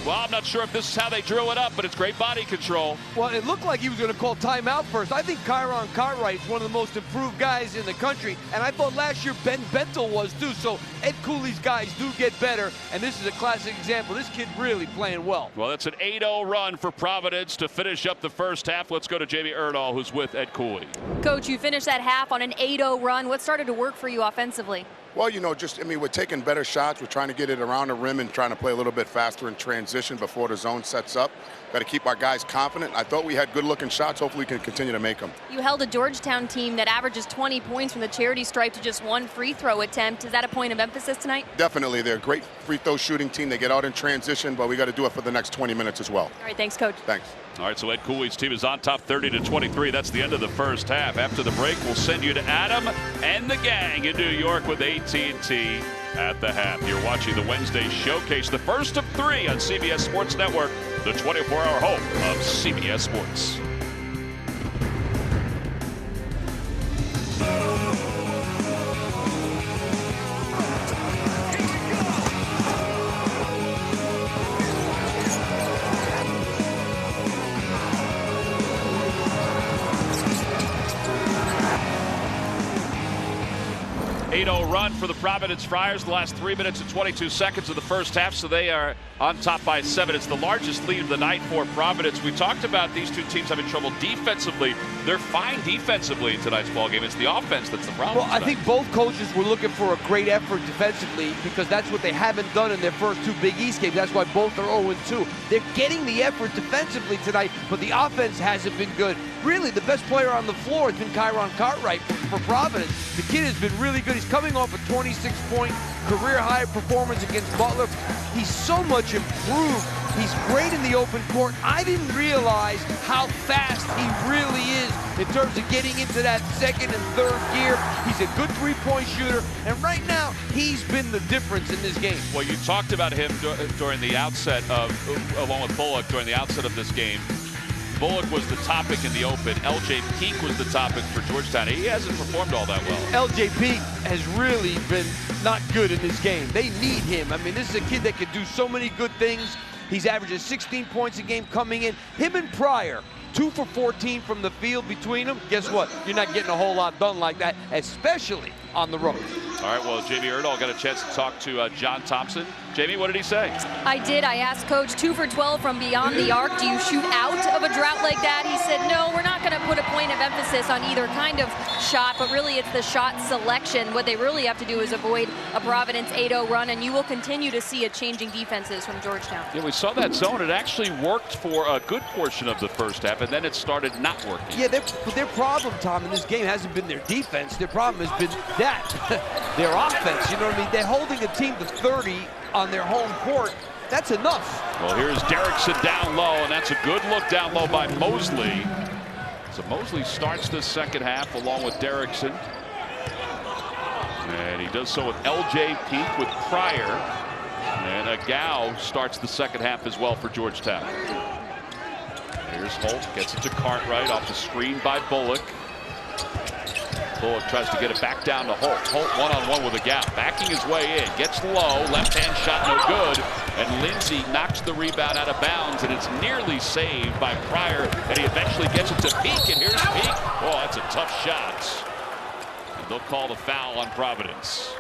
Well, I'm not sure if this is how they drew it up, but it's great body control. Well, it looked like he was going to call timeout first. I think Kyron Cartwright is one of the most improved guys in the country, and I thought last year Ben Bentel was too. So Ed Cooley's guys do get better, and this is a classic example. This kid really playing well. Well, it's an 8-0 run for Providence to finish up the first half. Let's go to Jamie Erdahl, who's with Ed Cooley. Coach, you finished that half on an 8-0 run. What started to work for you offensively? Well, you know, we're taking better shots. We're trying to get it around the rim and trying to play a little bit faster in transition before the zone sets up. Got to keep our guys confident. I thought we had good-looking shots. Hopefully we can continue to make them. You held a Georgetown team that averages 20 points from the charity stripe to just 1 free throw attempt. Is that a point of emphasis tonight? Definitely. They're a great free throw shooting team. They get out in transition, but we got to do it for the next 20 minutes as well. All right, thanks, Coach. Thanks. All right, so Ed Cooley's team is on top 30-23. That's the end of the first half. After the break, we'll send you to Adam and the gang in New York with AT&T at the half. You're watching the Wednesday Showcase, the first of 3 on CBS Sports Network, the 24-hour home of CBS Sports. Run for the Providence Friars the last 3 minutes and 22 seconds of the first half, so they are on top by 7. It's the largest lead of the night for Providence. We talked about these two teams having trouble defensively. They're fine defensively in tonight's ballgame. It's the offense that's the problem. Well, I think both coaches were looking for a great effort defensively because that's what they haven't done in their first 2 Big East games. That's why both are 0-2. They're getting the effort defensively tonight, but the offense hasn't been good. Really, the best player on the floor has been Kyron Cartwright for Providence. The kid has been really good. He's coming off a 26-point career-high performance against Butler. He's so much improved. He's great in the open court. I didn't realize how fast he really is in terms of getting into that second and third gear. He's a good three-point shooter, and right now, he's been the difference in this game. Well, you talked about him during the outset of, along with Bullock, during the outset of this game. Bullock was the topic in the open. LJ Peak was the topic for Georgetown. He hasn't performed all that well. LJ Peak has really been not good in this game. They need him. I mean, this is a kid that can do so many good things. He's averaging 16 points a game coming in. Him and Pryor, 2 for 14 from the field between them. Guess what? You're not getting a whole lot done like that, especially on the road. All right, well, Jamie Erdahl got a chance to talk to John Thompson. Jamie, what did he say? I did. I asked Coach, 2 for 12 from beyond the arc. Do you shoot out of a drought like that? He said, no, we're not going to put a point of emphasis on either kind of shot, but really it's the shot selection. What they really have to do is avoid a Providence 8-0 run, and you will continue to see a changing defenses from Georgetown. Yeah, we saw that zone. It actually worked for a good portion of the first half, and then it started not working. Yeah, their problem, Tom, in this game hasn't been their defense. Their problem has been that, their offense. You know what I mean? They're holding a team to 30 on their home court. That's enough. Well, here's Derrickson down low, and that's a good look down low by Mosley. So Mosley starts the second half along with Derrickson. And he does so with LJ Peak with Pryor. And Agau starts the second half as well for Georgetown. Here's Holt, gets it to Cartwright off the screen by Bullock. Bullock tries to get it back down to Holt. Holt one-on-one with Agau, backing his way in, gets low, left-hand shot no good, and Lindsey knocks the rebound out of bounds, and it's nearly saved by Pryor, and he eventually gets it to Peak, and here's Peak. Oh, that's a tough shot. And they'll call the foul on Providence.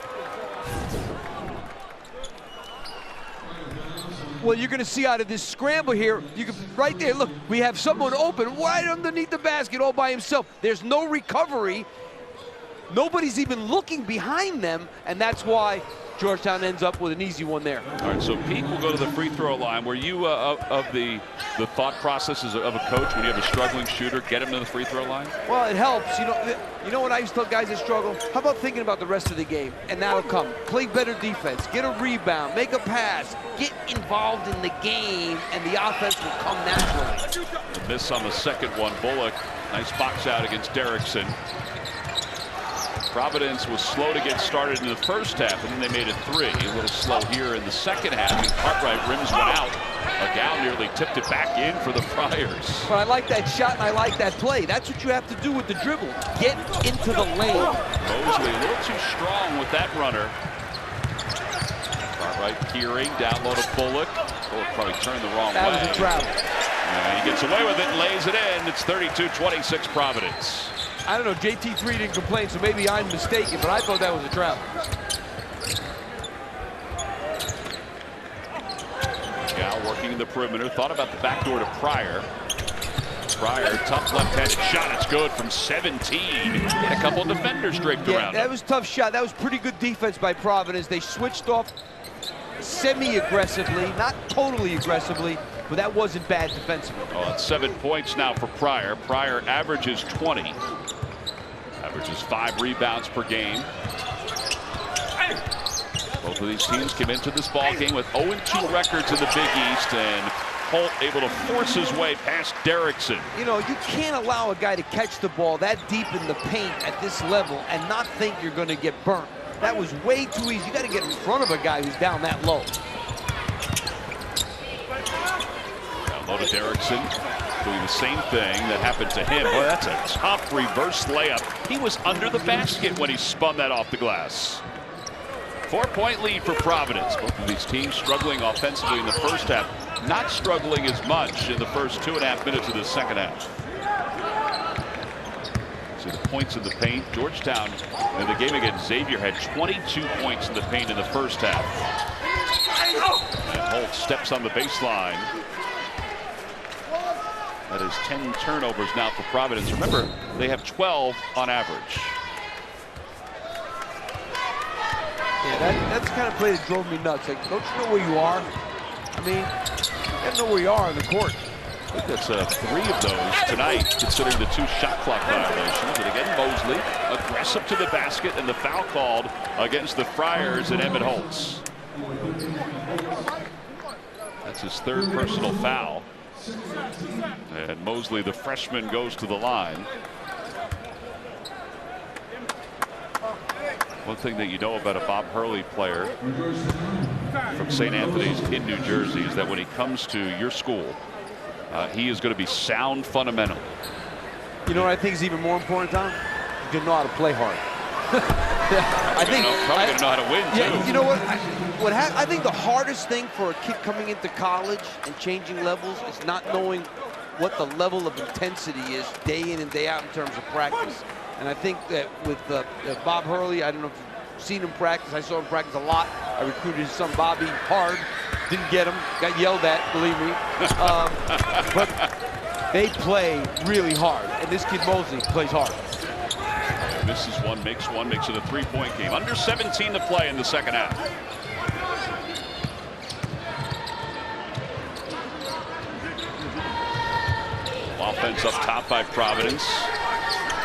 Well, you're going to see out of this scramble here, you can right there, look, we have someone open right underneath the basket all by himself. There's no recovery. Nobody's even looking behind them, and that's why Georgetown ends up with an easy one there. All right, so Pete will go to the free throw line. Were you of the thought processes of a coach when you have a struggling shooter, get him to the free throw line? Well, it helps. You know what I used to tell guys that struggle? How about thinking about the rest of the game? And that'll come. Play better defense. Get a rebound. Make a pass. Get involved in the game, and the offense will come naturally. A miss on the second one. Bullock, nice box out against Derrickson. Providence was slow to get started in the first half, and then they made it 3. A little slow here in the second half. And Cartwright rims one out. Agal nearly tipped it back in for the Friars. But I like that shot, and I like that play. That's what you have to do with the dribble. Get into the lane. Mosley a little too strong with that runner. Cartwright peering, down low to Bullock. Bullock probably turned the wrong way. That was a travel. And he gets away with it and lays it in. It's 32-26 Providence. I don't know, JT3 didn't complain, so maybe I'm mistaken, but I thought that was a travel. Gal working in the perimeter, thought about the backdoor to Pryor. Pryor, tough left-handed shot, it's good from 17. Had a couple of defenders draped around that him. was a tough shot. That was pretty good defense by Providence. They switched off semi-aggressively, not totally aggressively, but that wasn't bad defensively. Oh, it's 7 points now for Pryor. Pryor averages 20. Averages 5 rebounds per game. Both of these teams came into this ball game with 0-2 records in the Big East, and Holt able to force his way past Derrickson. You know, you can't allow a guy to catch the ball that deep in the paint at this level and not think you're going to get burnt. That was way too easy. You got to get in front of a guy who's down that low. Down low to Derrickson. Doing the same thing that happened to him. Boy, that's a tough reverse layup. He was under the basket when he spun that off the glass. 4-point lead for Providence. Both of these teams struggling offensively in the first half. Not struggling as much in the first 2.5 minutes of the second half. See the points in the paint. Georgetown in the game against Xavier had 22 points in the paint in the first half. And Holt steps on the baseline. That is 10 turnovers now for Providence. Remember, they have 12 on average. Yeah, that's the kind of play that drove me nuts. Like, don't you know where you are? I mean, you gotta know where you are on the court. I think that's 3 of those tonight, considering the 2 shot clock violations. And again, Mosley aggressive to the basket, and the foul called against the Friars and Emmett Holtz. That's his 3rd personal foul. And Mosley, the freshman, goes to the line. One thing that you know about a Bob Hurley player from St. Anthony's in New Jersey is that when he comes to your school, he is going to be sound fundamentally. You know what I think is even more important, Tom? You can know how to play hard. I think probably going to know how to win, yeah, too. you know what? I think the hardest thing for a kid coming into college and changing levels is not knowing what the level of intensity is day in and day out in terms of practice. And I think that with Bob Hurley, I don't know if you've seen him practice. I saw him practice a lot. I recruited his son Bobby hard. Didn't get him. Got yelled at, believe me. But they play really hard. And this kid Mosley plays hard. Misses one, makes it a 3-point game. Under 17 to play in the second half. Offense up top by Providence.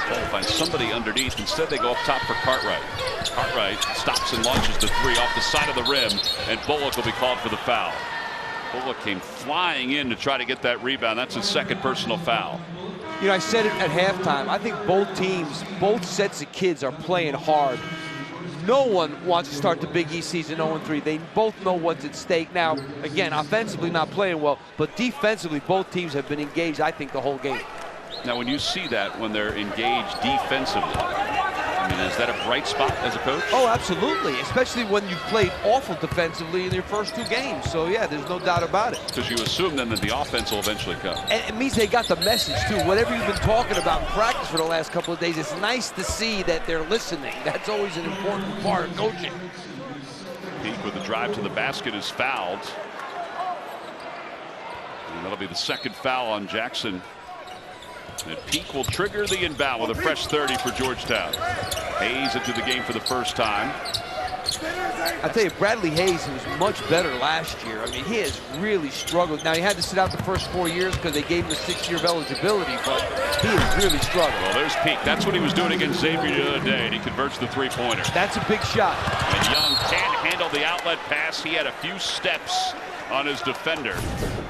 They'll find somebody underneath. Instead, they go up top for Cartwright. Cartwright stops and launches the 3 off the side of the rim, and Bullock will be called for the foul. Bullock came flying in to try to get that rebound. That's his 2nd personal foul. You know, I said it at halftime. I think both teams, both sets of kids are playing hard. No one wants to start the Big East season 0-3. They both know what's at stake. Now, again, offensively not playing well, but defensively both teams have been engaged, I think, the whole game. Now, when you see that, when they're engaged defensively, I mean, is that a bright spot as a coach? Oh, absolutely, especially when you played awful defensively in your first 2 games. So, yeah, there's no doubt about it. Because you assume then that the offense will eventually come. And it means they got the message, too. Whatever you've been talking about in practice for the last couple of days, it's nice to see that they're listening. That's always an important part of coaching. Peak with the drive to the basket is fouled. And that'll be the 2nd foul on Jackson. And Peak will trigger the inbound with a fresh 30 for Georgetown. Hayes into the game for the first time. I tell you, Bradley Hayes was much better last year. I mean, he has really struggled. Now, he had to sit out the first 4 years because they gave him a 6 year of eligibility, but he has really struggled. Well, there's Peak. That's what he was doing against Xavier the other day, and he converts the three-pointer. That's a big shot. And Young can't handle the outlet pass. He had a few steps on his defender.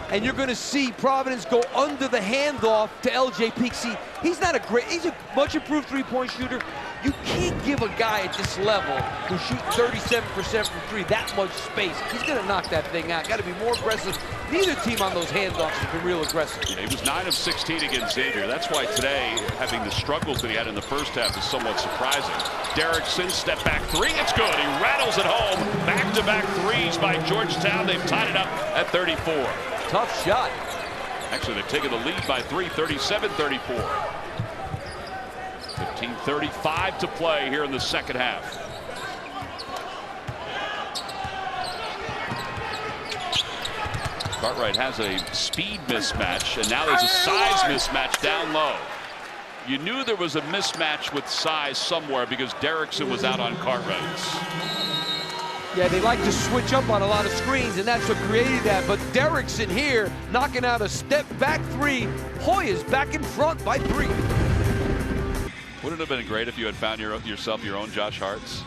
And you're going to see Providence go under the handoff to LJ Peak. See, he's a much improved three-point shooter. You can't give a guy at this level who's shooting 37% from three that much space. He's going to knock that thing out. Got to be more aggressive. Neither team on those handoffs has been real aggressive. Yeah, he was 9 of 16 against Xavier. That's why today, having the struggles that he had in the first half is somewhat surprising. Derrickson, step back three. It's good. He rattles it home. Back-to-back threes by Georgetown. They've tied it up at 34. Tough shot. Actually, they've taken the lead by 3, 37-34. 15:35 to play here in the second half. Cartwright has a speed mismatch, and now there's a size mismatch down low. You knew there was a mismatch with size somewhere because Derrickson was out on Cartwright's. Yeah, they like to switch up on a lot of screens, and that's what created that. But Derrickson here knocking out a step-back three. Hoyas back in front by 3. Wouldn't it have been great if you had found yourself your own Josh Hart's?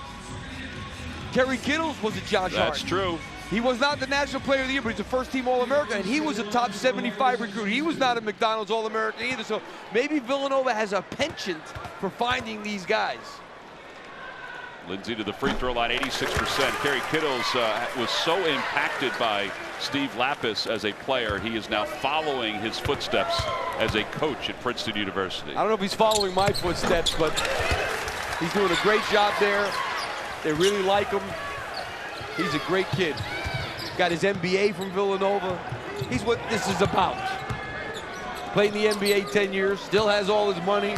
Kerry Kittles was a Josh Hart. That's true. He was not the National Player of the Year, but he's a first-team All-American, and he was a top 75 recruit. He was not a McDonald's All-American either, so maybe Villanova has a penchant for finding these guys. Lindsay to the free throw line, 86%. Kerry Kittles was so impacted by Steve Lapis as a player. He is now following his footsteps as a coach at Princeton University. I don't know if he's following my footsteps, but he's doing a great job there. They really like him. He's a great kid. Got his MBA from Villanova. He's what this is about. Played in the NBA 10 years, still has all his money.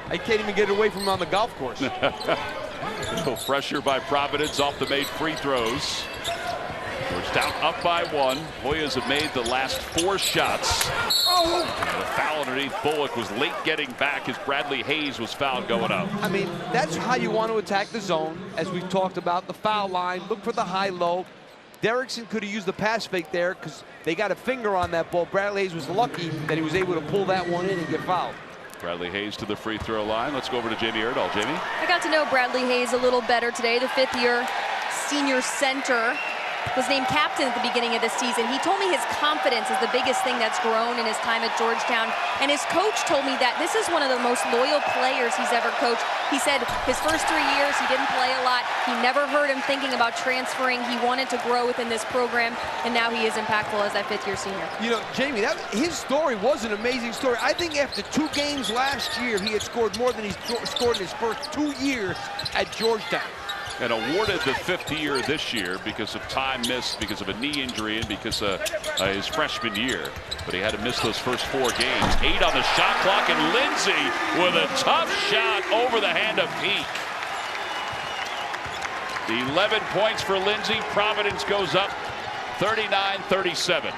I can't even get away from him on the golf course. Little pressure by Providence off the made free throws. Georgetown up by 1. Hoyas have made the last 4 shots. And the foul underneath Bullock was late getting back as Bradley Hayes was fouled going up. I mean, that's how you want to attack the zone, as we've talked about. The foul line, look for the high-low. Derrickson could have used the pass fake there because they got a finger on that ball. Bradley Hayes was lucky that he was able to pull that one in and get fouled. Bradley Hayes to the free throw line. Let's go over to Jamie Erdahl. Jamie? I got to know Bradley Hayes a little better today. The 5th-year senior center was named captain at the beginning of the season. He told me his confidence is the biggest thing that's grown in his time at Georgetown. And his coach told me that this is one of the most loyal players he's ever coached. He said his first 3 years, he didn't play a lot. He never heard him thinking about transferring. He wanted to grow within this program, and now he is impactful as that 5th-year senior. You know, Jamie, his story was an amazing story. I think after 2 games last year, he had scored more than he's scored in his first 2 years at Georgetown. And awarded the 5th year this year because of time missed, because of a knee injury, and because of his freshman year. But he had to miss those first 4 games. 8 on the shot clock, and Lindsay with a tough shot over the hand of Peak. 11 points for Lindsay. Providence goes up 39-37.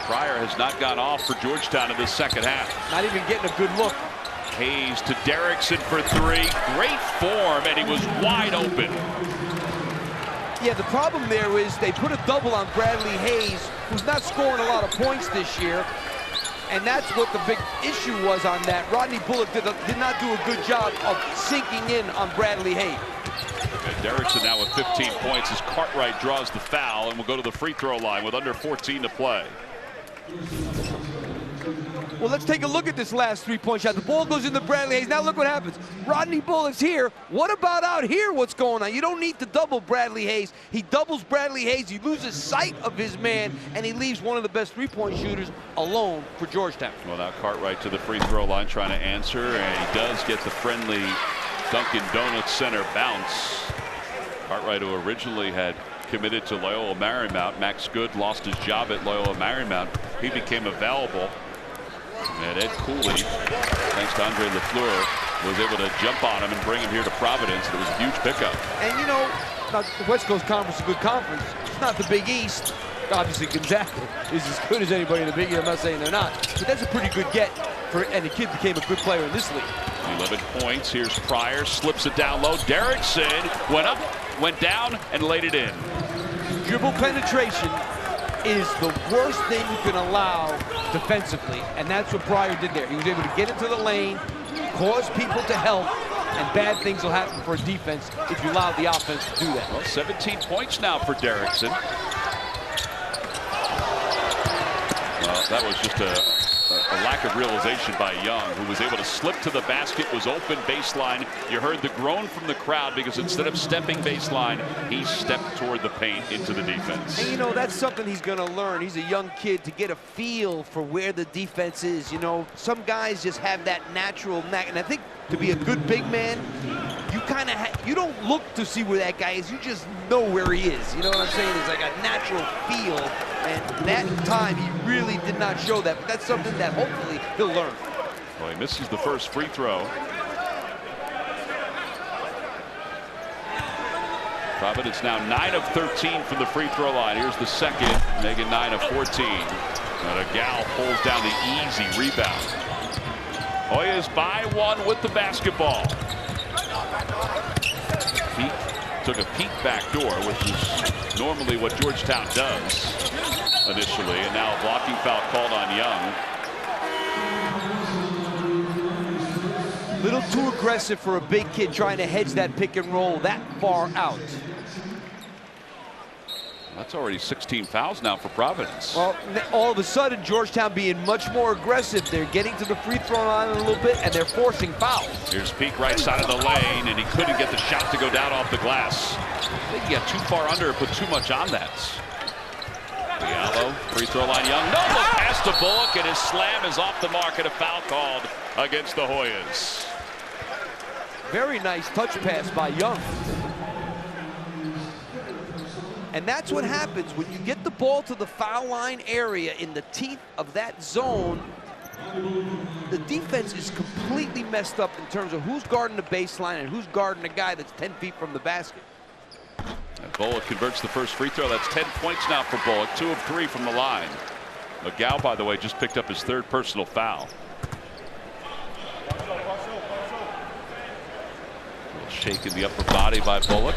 Pryor has not gone off for Georgetown in the second half. Not even getting a good look. Hayes to Derrickson for 3. Great form, and he was wide open. Yeah, the problem there is they put a double on Bradley Hayes, who's not scoring a lot of points this year. And that's what the big issue was on that. Rodney Bullock did not do a good job of sinking in on Bradley Hayes. And Derrickson now with 15 points as Cartwright draws the foul and will go to the free throw line with under 14 to play. Well, let's take a look at this last 3-point shot. The ball goes into Bradley Hayes. Now look what happens. Rodney Bullock's here. What about out here? What's going on? You don't need to double Bradley Hayes. He doubles Bradley Hayes. He loses sight of his man, and he leaves one of the best 3-point shooters alone for Georgetown. Well, now Cartwright to the free throw line trying to answer, and he does get the friendly Dunkin' Donuts center bounce. Cartwright, who originally had committed to Loyola Marymount. Max Good lost his job at Loyola Marymount. He became available. And Ed Cooley, thanks to Andre Lafleur, was able to jump on him and bring him here to Providence. It was a huge pickup. And you know, the West Coast Conference is a good conference. It's not the Big East. Obviously, Gonzaga is as good as anybody in the Big East. I'm not saying they're not, but that's a pretty good get for, and the kid became a good player in this league. 11 points. Here's Pryor, slips it down low. Derrickson went up, went down, and laid it in. Dribble penetration is the worst thing you can allow defensively, and that's what Pryor did there. He was able to get into the lane, cause people to help, and bad things will happen for a defense if you allow the offense to do that. Well, 17 points now for Derrickson. Well, that was just a lack of realization by Young, who was able to slip to the basket, was open baseline. You heard the groan from the crowd because instead of stepping baseline, he stepped toward the paint into the defense. And you know, that's something he's going to learn. He's a young kid, to get a feel for where the defense is. You know, some guys just have that natural knack, and I think to be a good big man, you kind of you don't look to see where that guy is. You just know where he is. You know what I'm saying? It's like a natural feel, and that time he really did not show that. But that's something that hopefully he'll learn. Well, he misses the first free throw. Providence now 9 of 13 from the free throw line. Here's the second, making 9 of 14. And a gal pulls down the easy rebound. Hoyas by one with the basketball. Peak took a peek back door, which is normally what Georgetown does initially, and now a blocking foul called on Young. Little too aggressive for a big kid trying to hedge that pick and roll that far out. That's already 16 fouls now for Providence. Well, all of a sudden, Georgetown being much more aggressive. They're getting to the free throw line a little bit, and they're forcing fouls. Here's Peak right side of the lane, and he couldn't get the shot to go down off the glass. I think he got too far under, put too much on that. Diallo, free throw line, Young. No, look past to Bullock, and his slam is off the mark, and a foul called against the Hoyas. Very nice touch pass by Young. And that's what happens when you get the ball to the foul line area in the teeth of that zone. The defense is completely messed up in terms of who's guarding the baseline and who's guarding a guy that's 10 feet from the basket. And Bullock converts the first free throw. That's 10 points now for Bullock, 2 of 3 from the line. McGow, by the way, just picked up his 3rd personal foul. Shake in the upper body by Bullock.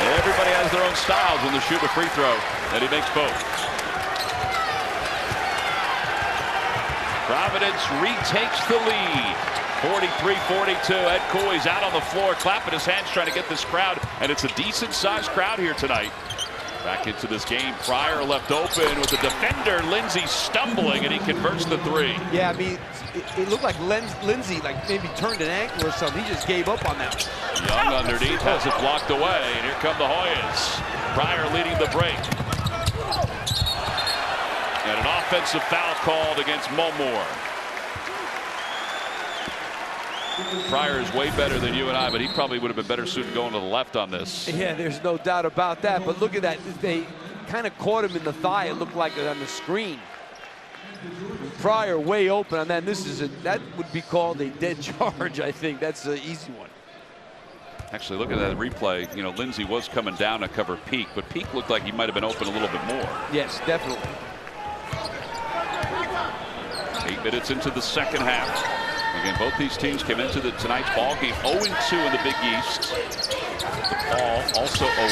Everybody has their own styles when they shoot a free throw, and he makes both. Providence retakes the lead. 43-42. Ed Cooley's out on the floor, clapping his hands, trying to get this crowd, and it's a decent-sized crowd here tonight. Back into this game, Pryor left open with the defender, Lindsey, stumbling, and he converts the 3. Yeah, I mean, it looked like Lindsey maybe turned an ankle or something. He just gave up on that. Young underneath has it blocked away, and here come the Hoyas. Pryor leading the break. And an offensive foul called against Mulmore. Pryor is way better than you and I, but he probably would have been better suited going to the left on this. Yeah, there's no doubt about that. But look at that. They kind of caught him in the thigh. It looked like it on the screen. Pryor way open on that. That would be called a dead charge, I think. That's an easy one. Actually, look at that replay. You know, Lindsey was coming down to cover Peak, but Peak looked like he might have been open a little bit more. Yes, definitely. 8 minutes into the second half. Again, both these teams came into tonight's ball game 0-2 in the Big East. DePaul also 0-2.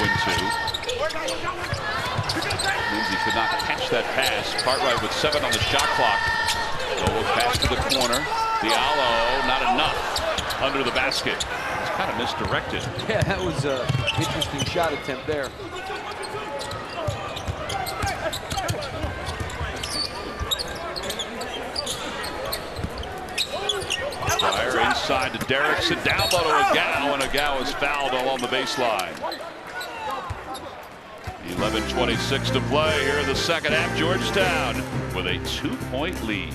Lindsey could not catch that pass. Cartwright with 7 on the shot clock. Low pass to the corner. Diallo, not enough under the basket. It's kind of misdirected. Yeah, that was an interesting shot attempt there. Pryor inside to Derrickson, down low to Agao, and Agao is fouled along the baseline. 11:26 to play here in the second half. Georgetown with a 2-point lead.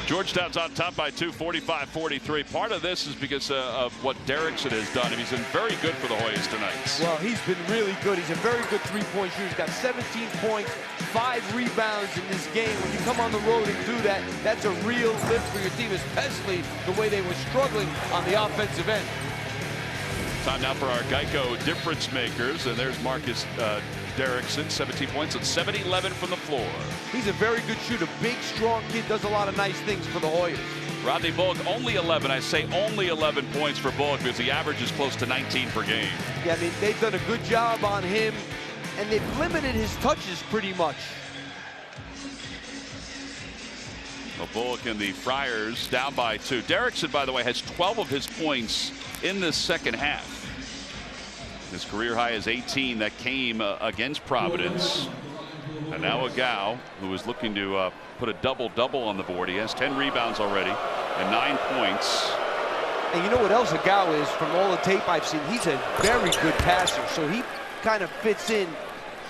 Georgetown's on top by 2, 45-43. Part of this is because of what Derrickson has done. He's been very good for the Hoyas tonight. Well, he's been really good. He's a very good three-point shooter. He's got 17 points, 5 rebounds in this game. When you come on the road and do that, that's a real lift for your team, especially the way they were struggling on the offensive end. Time now for our Geico difference makers, and there's Marcus Derrickson, 17 points and 7-11 from the floor. He's a very good shooter. Big, strong kid, does a lot of nice things for the Hoyas. Rodney Bullock only 11. I say only 11 points for Bullock because the average is close to 19 per game. Yeah, I mean, they've done a good job on him, and they've limited his touches pretty much. Well, Bullock and the Friars down by 2. Derrickson, by the way, has 12 of his points in this second half. His career high is 18 that came against Providence. And now Agau, who is looking to put a double-double on the board. He has 10 rebounds already and 9 points. And you know what else Agau is, from all the tape I've seen? He's a very good passer, so he kind of fits in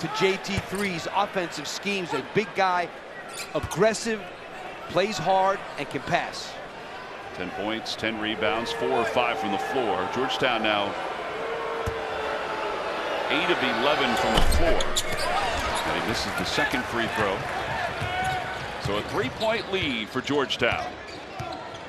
to JT3's offensive schemes. A big guy, aggressive, plays hard, and can pass. 10 points, 10 rebounds, 4 or 5 from the floor. Georgetown now 8 of 11 from the floor. And he misses the second free throw. So a 3-point lead for Georgetown.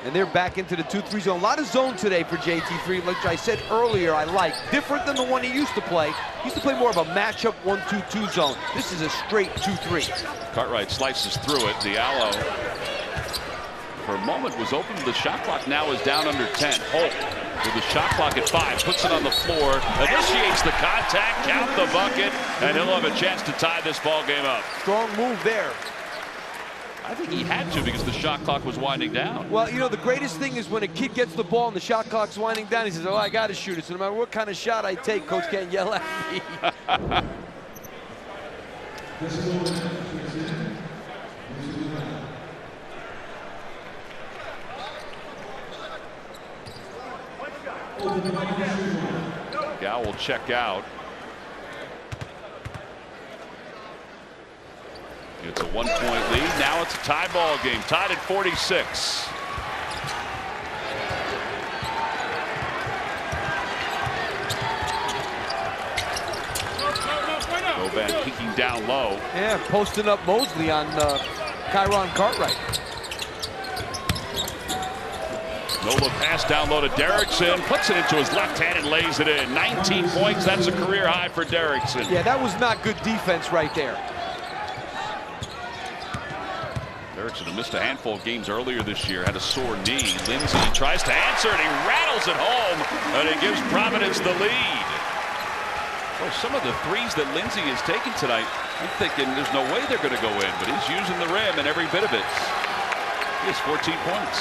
And they're back into the 2-3 zone. A lot of zone today for JT3, which I said earlier I like. Different than the one he used to play. He used to play more of a matchup 1-2-2 zone. This is a straight 2-3. Cartwright slices through it. Diallo, for a moment, was open. The shot clock now is down under 10. Holt, with the shot clock at 5, puts it on the floor, initiates the contact, count the bucket, and he'll have a chance to tie this ball game up. Strong move there. I think he had to because the shot clock was winding down. Well, you know, the greatest thing is when a kid gets the ball and the shot clock's winding down, he says, oh, I got to shoot it. So no matter what kind of shot I take, coach can't yell at me. Gal will check out. It's a 1-point lead. Now it's a tie ball game, tied at 46. Goban peeking down low. Yeah, posting up Mosley on Kyron Cartwright. No look pass down low to Derrickson, puts it into his left hand and lays it in. 19 points, that's a career high for Derrickson. Yeah, that was not good defense right there. Derrickson had missed a handful of games earlier this year, had a sore knee. Lindsay tries to answer and he rattles it home, and it gives Providence the lead. Well, some of the threes that Lindsay has taken tonight, I'm thinking there's no way they're going to go in, but he's using the rim and every bit of it. He has 14 points.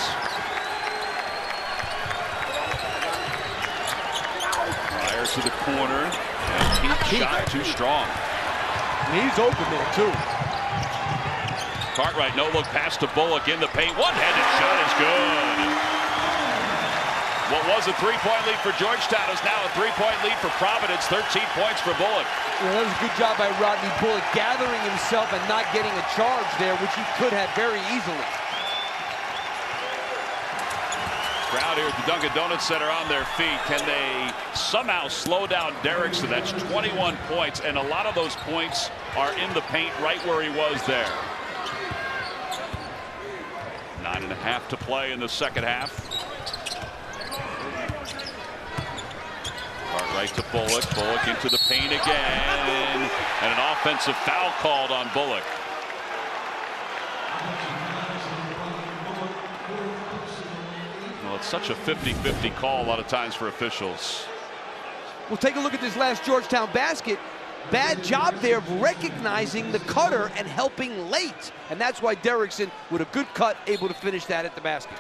Fire to the corner, and Pete's shot too strong. He's open there too. Cartwright, no look pass to Bullock in the paint. One-handed shot is good. What was a 3-point lead for Georgetown is now a 3-point lead for Providence. 13 points for Bullock. Yeah, that was a good job by Rodney Bullock, gathering himself and not getting a charge there, which he could have very easily. Crowd here at the Dunkin' Donuts Center on their feet. Can they somehow slow down Derrickson? That's 21 points, and a lot of those points are in the paint right where he was there. 9.5 to play in the second half. Cartwright to Bullock. Bullock into the paint again. And an offensive foul called on Bullock. Well, it's such a 50-50 call a lot of times for officials. Well, take a look at this last Georgetown basket. Bad job there of recognizing the cutter and helping late. And that's why Derrickson, with a good cut, able to finish that at the basket.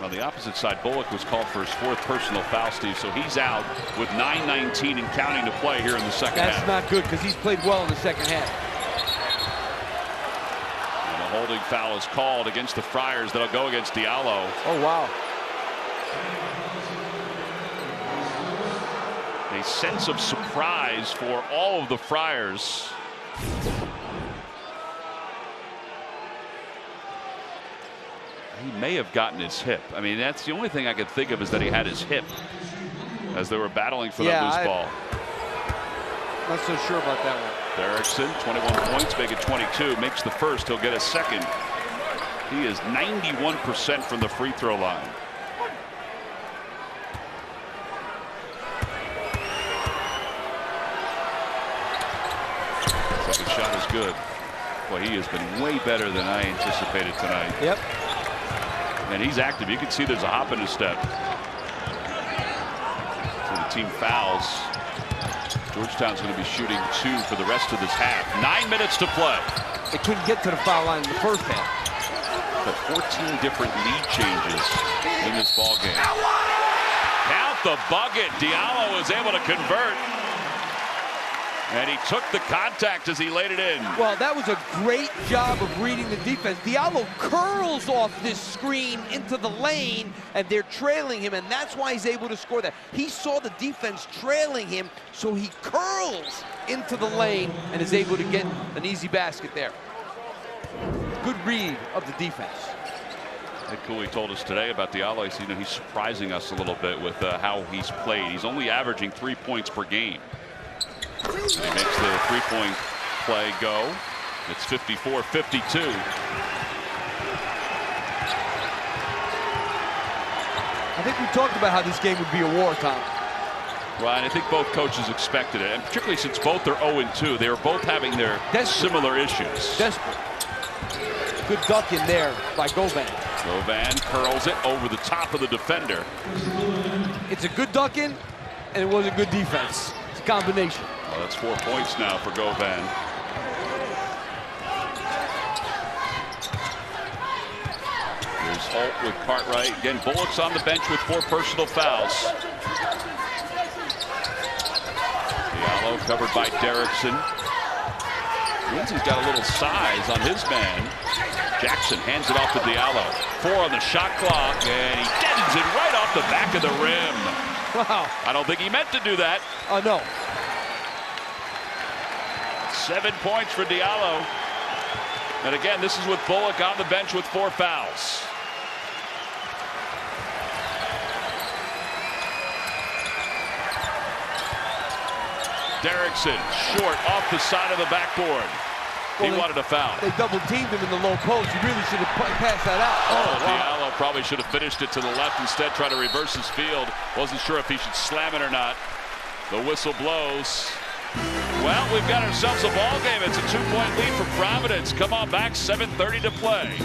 On the opposite side, Bullock was called for his 4th personal foul, Steve, so he's out with 9:19 and counting to play here in the second half. That's not good because he's played well in the second half. And a holding foul is called against the Friars. That'll go against Diallo. Oh, wow. A sense of surprise for all of the Friars. He may have gotten his hip. I mean, that's the only thing I could think of is that he had his hip as they were battling for that loose ball. Not so sure about that one. Derrickson, 21 points, make it 22. Makes the first, he'll get a second. He is 91% from the free throw line. shot is good. Boy, he has been way better than I anticipated tonight. Yep. And he's active. You can see there's a hop in his step. So the team fouls. Georgetown's going to be shooting 2 for the rest of this half. 9 minutes to play. They couldn't get to the foul line in the first half. But 14 different lead changes in this ball game. Count the bucket. Diallo was able to convert. And he took the contact as he laid it in. Well, that was a great job of reading the defense. Diallo curls off this screen into the lane, and they're trailing him, and that's why he's able to score that. He saw the defense trailing him, so he curls into the lane and is able to get an easy basket there. Good read of the defense. Ed Cooley told us today about Diallo. He's surprising us a little bit with how he's played. He's only averaging 3 points per game. And he makes the three-point play go. It's 54-52. I think we talked about how this game would be a war, Tom. Right, and I think both coaches expected it, and particularly since both are 0-2, they were both having their similar issues. Desperate. Good duck in there by Govan. Govan curls it over the top of the defender. It's a good duck in, and it was a good defense. It's a combination. Well, that's 4 points now for Govan. Here's Holt with Cartwright. Again, Bullock's on the bench with 4 personal fouls. Diallo covered by Derrickson. Lindsay's got a little size on his man. Jackson hands it off to Diallo. 4 on the shot clock, and he deadens it right off the back of the rim. Wow. I don't think he meant to do that. Oh, no. 7 points for Diallo. And again, this is with Bullock on the bench with 4 fouls. Derrickson, short, off the side of the backboard. He wanted a foul. They double-teamed him in the low post. You really should have passed that out. Oh, wow. Diallo probably should have finished it to the left instead, try to reverse his field. Wasn't sure if he should slam it or not. The whistle blows. Well, we've got ourselves a ball game. It's a 2-point lead for Providence. Come on back, 7:30 to play.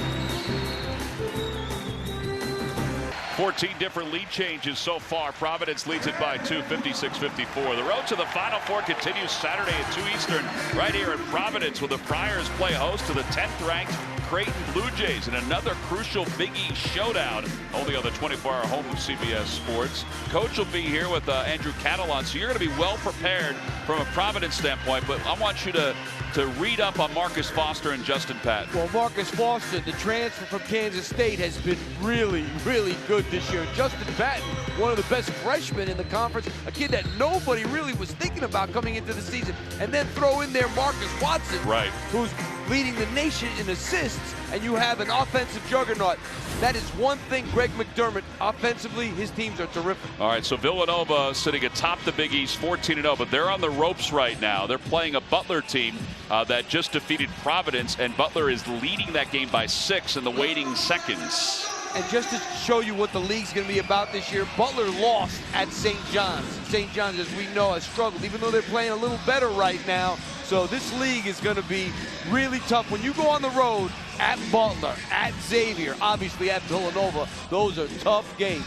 14 different lead changes so far. Providence leads it by 2, 56-54. The road to the Final Four continues Saturday at 2 Eastern right here in Providence, where the Friars play host to the 10th-ranked Creighton Blue Jays in another crucial Big East showdown, only on the 24-hour home of CBS Sports. Coach will be here with Andrew Catalon, so you're going to be well prepared from a Providence standpoint, but I want you to read up on Marcus Foster and Justin Patton. Well, Marcus Foster, the transfer from Kansas State, has been really, really good this year. Justin Patton, one of the best freshmen in the conference, a kid that nobody really was thinking about coming into the season. And then throw in there Marcus Watson, right, who's leading the nation in assists, and you have an offensive juggernaut. That is one thing Greg McDermott, offensively, his teams are terrific. All right, so Villanova sitting atop the Big East, 14-0, but they're on the ropes right now. They're playing a Butler team that just defeated Providence, and Butler is leading that game by 6 in the waiting seconds. And just to show you what the league's going to be about this year, Butler lost at St. John's. St. John's, as we know, has struggled, even though they're playing a little better right now. So this league is going to be really tough. When you go on the road at Butler, at Xavier, obviously at Villanova, those are tough games.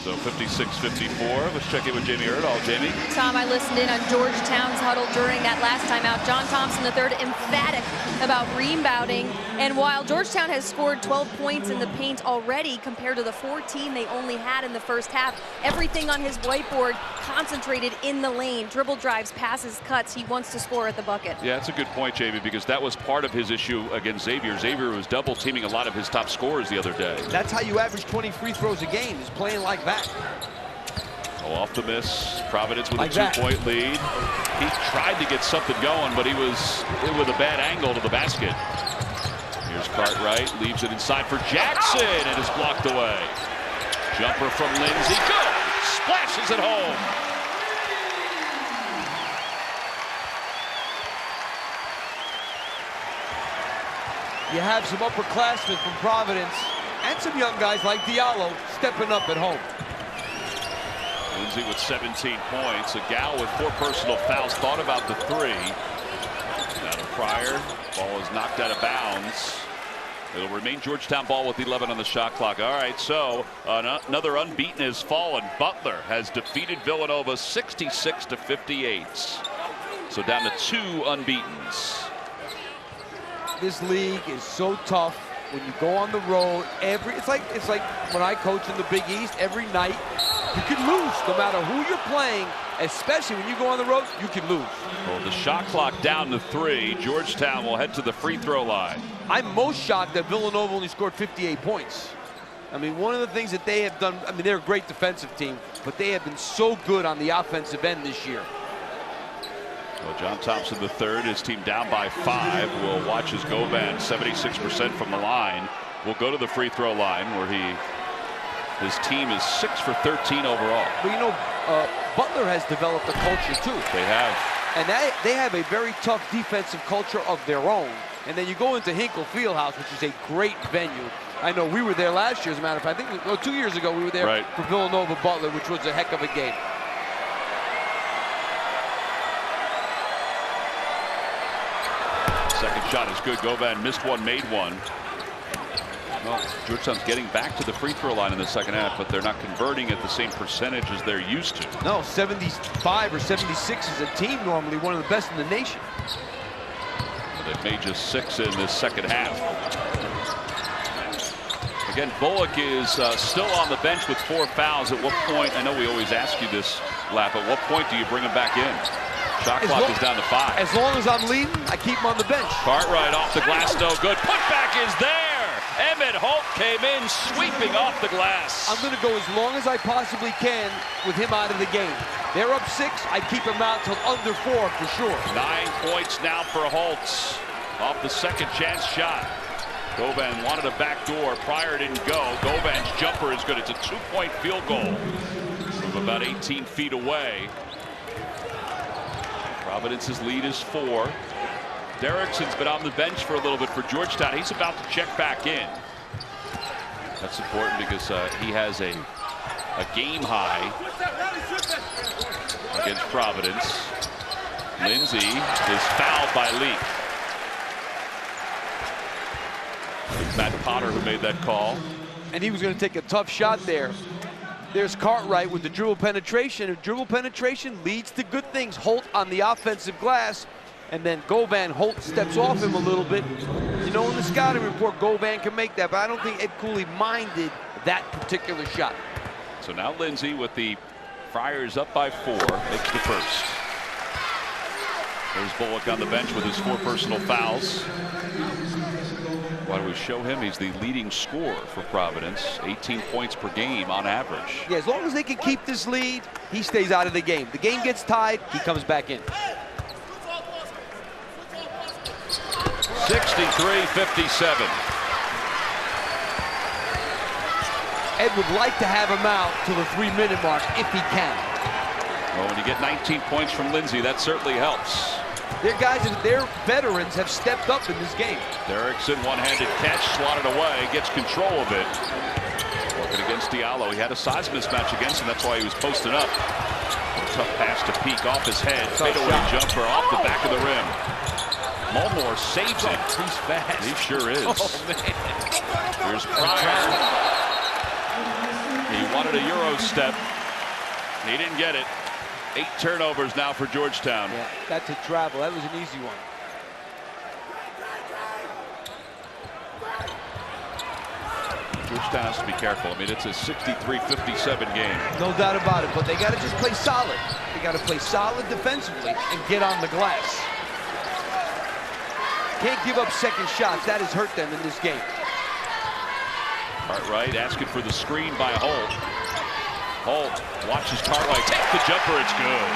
So 56-54. Let's check in with Jamie Erdahl. Jamie? Tom, I listened in on Georgetown's huddle during that last timeout. John Thompson III emphatic about rebounding. And while Georgetown has scored 12 points in the paint already compared to the 14 they only had in the first half, everything on his whiteboard concentrated in the lane. Dribble drives, passes, cuts. He wants to score at the bucket. Yeah, that's a good point, Jamie, because that was part of his issue against Xavier. Xavier was double teaming a lot of his top scorers the other day. That's how you average 20 free throws a game, is playing like that. Oh, off the miss. Providence with like a 2-point lead. He tried to get something going, but he was with a bad angle to the basket. Here's Cartwright, leaves it inside for Jackson, and is blocked away. Jumper from Lindsay, good! Splashes it home. You have some upperclassmen from Providence and some young guys like Diallo stepping up at home. Lindsay with 17 points. A gal with 4 personal fouls, thought about the 3. Pryor. Ball is knocked out of bounds. It'll remain Georgetown ball with 11 on the shot clock. All right, so another unbeaten has fallen. Butler has defeated Villanova 66-58. So down to 2 unbeatens. This league is so tough when you go on the road. It's like when I coach in the Big East. Every night you can lose, no matter who you're playing. Especially when you go on the road, you can lose. Well, the shot clock down to 3. Georgetown will head to the free throw line. I'm most shocked that Villanova only scored 58 points. I mean, one of the things that they have done, I mean, they're a great defensive team, but they have been so good on the offensive end this year. Well, John Thompson III, his team down by 5. Will watch his Govan 76% from the line. Will go to the free throw line where his team is 6 for 13 overall. But you know, Butler has developed a culture too. They have. And they have a very tough defensive culture of their own. And then you go into Hinkle Fieldhouse, which is a great venue. I know we were there last year, as a matter of fact. I think 2 years ago we were there for Villanova Butler, which was a heck of a game. Second shot is good. Govan missed one, made one. Well, Georgetown's getting back to the free throw line in the second half, but they're not converting at the same percentage as they're used to. No, 75 or 76 is a team normally one of the best in the nation. But they've made just 6 in this second half. Again, Bullock is still on the bench with 4 fouls. At what point, I know we always ask you this, Lap, at what point do you bring him back in? Shot clock is down to 5. As long as I'm leading, I keep him on the bench. Cartwright off the glass, no good. Putback is there. Emmett Holt came in sweeping off the glass. I'm going to go as long as I possibly can with him out of the game. They're up 6. I keep him out till under 4 for sure. 9 points now for Holtz off the second chance shot. Govan wanted a back door. Pryor didn't go. Govan's jumper is good. It's a 2-point field goal from about 18 feet away. Providence's lead is 4. Derrickson's been on the bench for a little bit for Georgetown. He's about to check back in. That's important because he has a game high against Providence. Lindsay is fouled by Leak. It's Matt Potter who made that call. And he was going to take a tough shot there. There's Cartwright with the dribble penetration. If dribble penetration leads to good things. Holt on the offensive glass. And then Govan, Holt steps off him a little bit. You know, in the scouting report, Govan can make that, but I don't think Ed Cooley minded that particular shot. So now Lindsay with the Friars up by 4, makes the first. There's Bullock on the bench with his 4 personal fouls. Why do we show him? He's the leading scorer for Providence, 18 points per game on average. Yeah, as long as they can keep this lead, he stays out of the game. The game gets tied, he comes back in. 63-57. Ed would like to have him out to the 3-minute mark if he can. Well, when you get 19 points from Lindsay, that certainly helps. Their guys, their veterans have stepped up in this game. Derrickson, one-handed catch, swatted away, gets control of it. Working against Diallo. He had a size mismatch against him. That's why he was posting up. A tough pass to Peak off his head. Fadeaway jumper off the back of the rim. Mulmore saves it. He's fast. He sure is. Oh, man. Here's Pryor. He wanted a Euro step. He didn't get it. 8 turnovers now for Georgetown. Yeah, that's a travel. That was an easy one. Georgetown has to be careful. I mean, it's a 63-57 game. No doubt about it, but they got to just play solid. They got to play solid defensively and get on the glass. Can't give up second shots. That has hurt them in this game. Cartwright asking for the screen by Holt. Holt watches Cartwright take the jumper. It's good.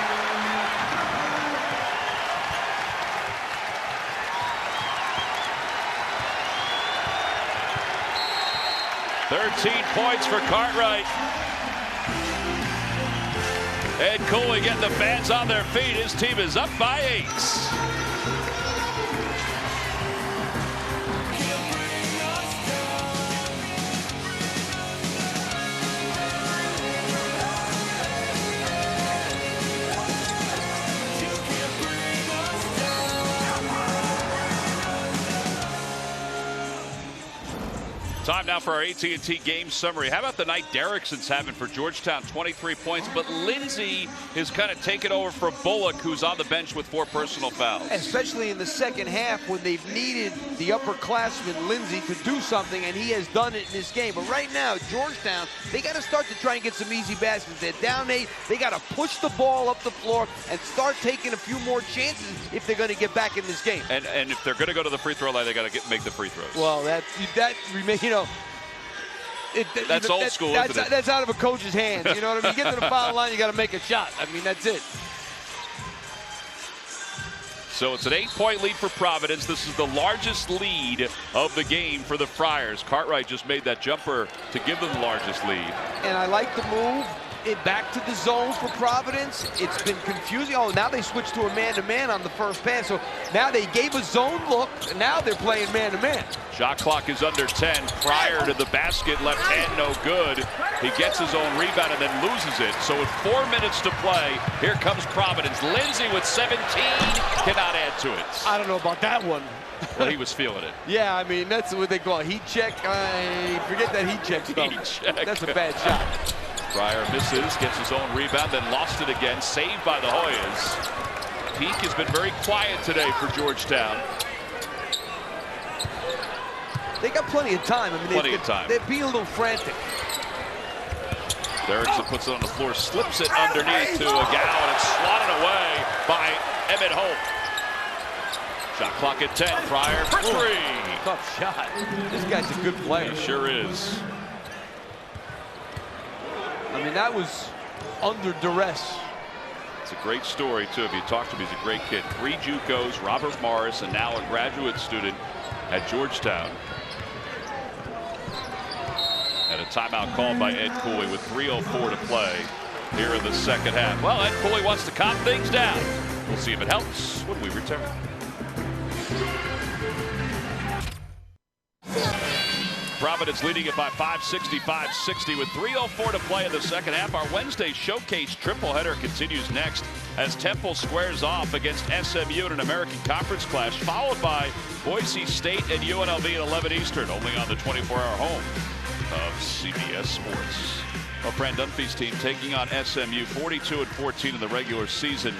"13 points for Cartwright." Ed Cooley getting the fans on their feet. His team is up by 8. Time now for our AT&T game summary. How about the night Derrickson's having for Georgetown? 23 points, but Lindsay has kind of taken over for Bullock, who's on the bench with 4 personal fouls. Especially in the second half when they've needed the upperclassman Lindsay to do something, and he has done it in this game. But right now, Georgetown, they got to start to try and get some easy baskets. They're down 8. They got to push the ball up the floor and start taking a few more chances if they're going to get back in this game. And if they're going to go to the free throw line, they got to make the free throws. Well, that remains. That's old school, isn't it? That's out of a coach's hands. You know what I mean? You get to the foul line, you got to make a shot. I mean, that's it. So it's an 8-point lead for Providence. This is the largest lead of the game for the Friars. Cartwright just made that jumper to give them the largest lead. And I like the move. Back to the zone for Providence. It's been confusing. Oh, now they switched to a man-to-man on the first pass. So now they gave a zone look, and now they're playing man-to-man. Shot clock is under 10. Prior to the basket, left hand no good. He gets his own rebound and then loses it. So with 4 minutes to play, here comes Providence. Lindsay with 17 cannot add to it. I don't know about that one. Well, he was feeling it. Yeah, I mean, that's what they call a heat check. Forget that heat check stuff. Heat check. That's a bad shot. Pryor misses, gets his own rebound, then lost it again. Saved by the Hoyas. Peak has been very quiet today for Georgetown. They got plenty of time. I mean, plenty of time. They're being a little frantic. Derrickson puts it on the floor, slips it underneath to Agal, and it's swatted away by Emmett Holt. Shot clock at 10. Pryor for 3. Tough shot. This guy's a good player. He sure is. I mean, that was under duress. It's a great story, too. If you talk to him, he's a great kid. 3 JUCOs, Robert Morris, and now a graduate student at Georgetown. And a timeout called by Ed Cooley with 3:04 to play here in the second half. Well, Ed Cooley wants to calm things down. We'll see if it helps when we return. Providence leading it by 5-65-60 with 3:04 to play in the second half. Our Wednesday showcase triple header continues next as Temple squares off against SMU in an American Conference clash, followed by Boise State and UNLV at 11 Eastern, only on the 24-hour home of CBS Sports. Well, Fran Dunphy's team taking on SMU 42-14 in the regular season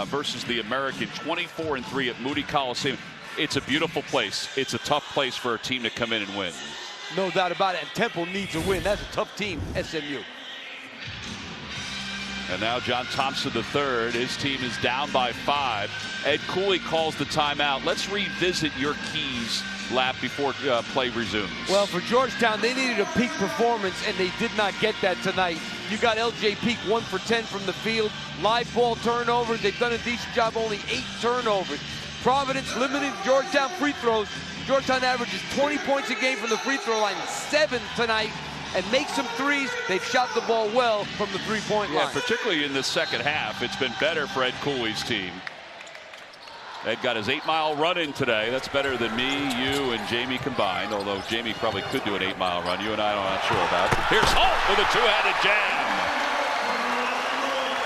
versus the American 24-3 at Moody Coliseum. It's a beautiful place. It's a tough place for a team to come in and win. No doubt about it. And Temple needs a win. That's a tough team, SMU. And now John Thompson III. His team is down by 5. Ed Cooley calls the timeout. Let's revisit your keys lap before play resumes. Well, for Georgetown, they needed a peak performance, and they did not get that tonight. You got LJ Peak 1 for 10 from the field. Live ball turnovers. They've done a decent job, only 8 turnovers. Providence limited Georgetown free throws. Georgetown averages 20 points a game from the free throw line, 7 tonight, and makes some threes. They've shot the ball well from the three-point line. Yeah, particularly in the second half, it's been better for Ed Cooley's team. Ed got his 8-mile run in today. That's better than me, you, and Jamie combined, although Jamie probably could do an 8-mile run. You and I are not sure about. Here's Holt with a 2-handed jam.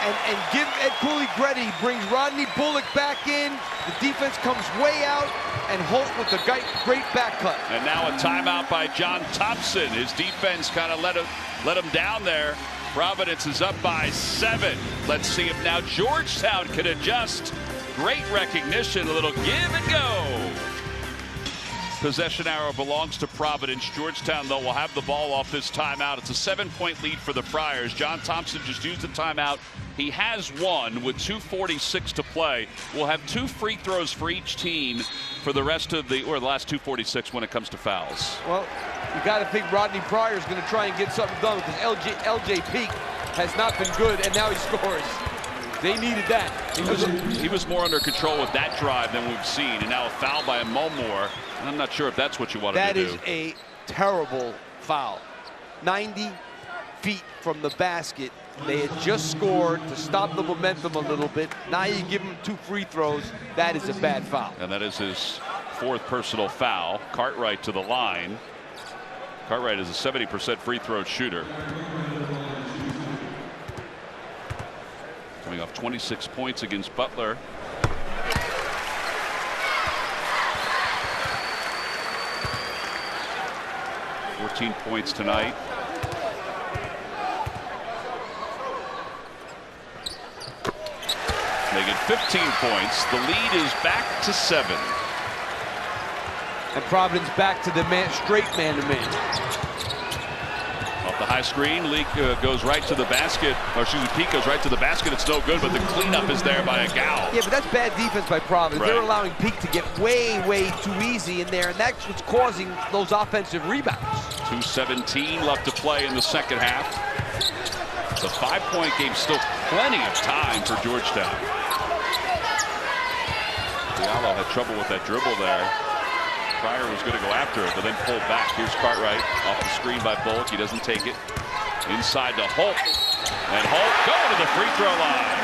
And give Ed Cooley credit. He brings Rodney Bullock back in. The defense comes way out, and Holt with the great back cut. And now a timeout by John Thompson. His defense kind of let him down there. Providence is up by 7. Let's see if now Georgetown can adjust. Great recognition, a little give and go. Possession arrow belongs to Providence. Georgetown, though, will have the ball off this timeout. It's a 7-point lead for the Friars. John Thompson just used the timeout. He has one with 2:46 to play. We'll have 2 free throws for each team for the rest of the last 2:46 when it comes to fouls. Well, you got to think Rodney Pryor is going to try and get something done because LJ Peak has not been good, and now he scores. They needed that. He was more under control with that drive than we've seen, and now a foul by a Mulmore. And I'm not sure if that's what you wanted to do. That is a terrible foul. 90 feet from the basket. They had just scored to stop the momentum a little bit. Now you give him 2 free throws. That is a bad foul. And that is his 4th personal foul. Cartwright to the line. Cartwright is a 70% free throw shooter. Coming off 26 points against Butler. 14 points tonight. They get 15 points. The lead is back to 7. And Providence back to the straight man-to-man. Off the high screen, Leak goes right to the basket. Or excuse me, Peak goes right to the basket. It's no good, but the cleanup is there by a Gal. Yeah, but that's bad defense by Providence. Right. They're allowing Peak to get way, way too easy in there, and that's what's causing those offensive rebounds. 2:17 left to play in the second half. The 5-point game, still plenty of time for Georgetown. Diallo had trouble with that dribble there. Pryor was going to go after it, but then pulled back. Here's Cartwright off the screen by Bullock. He doesn't take it. Inside to Holt. And Holt going to the free throw line.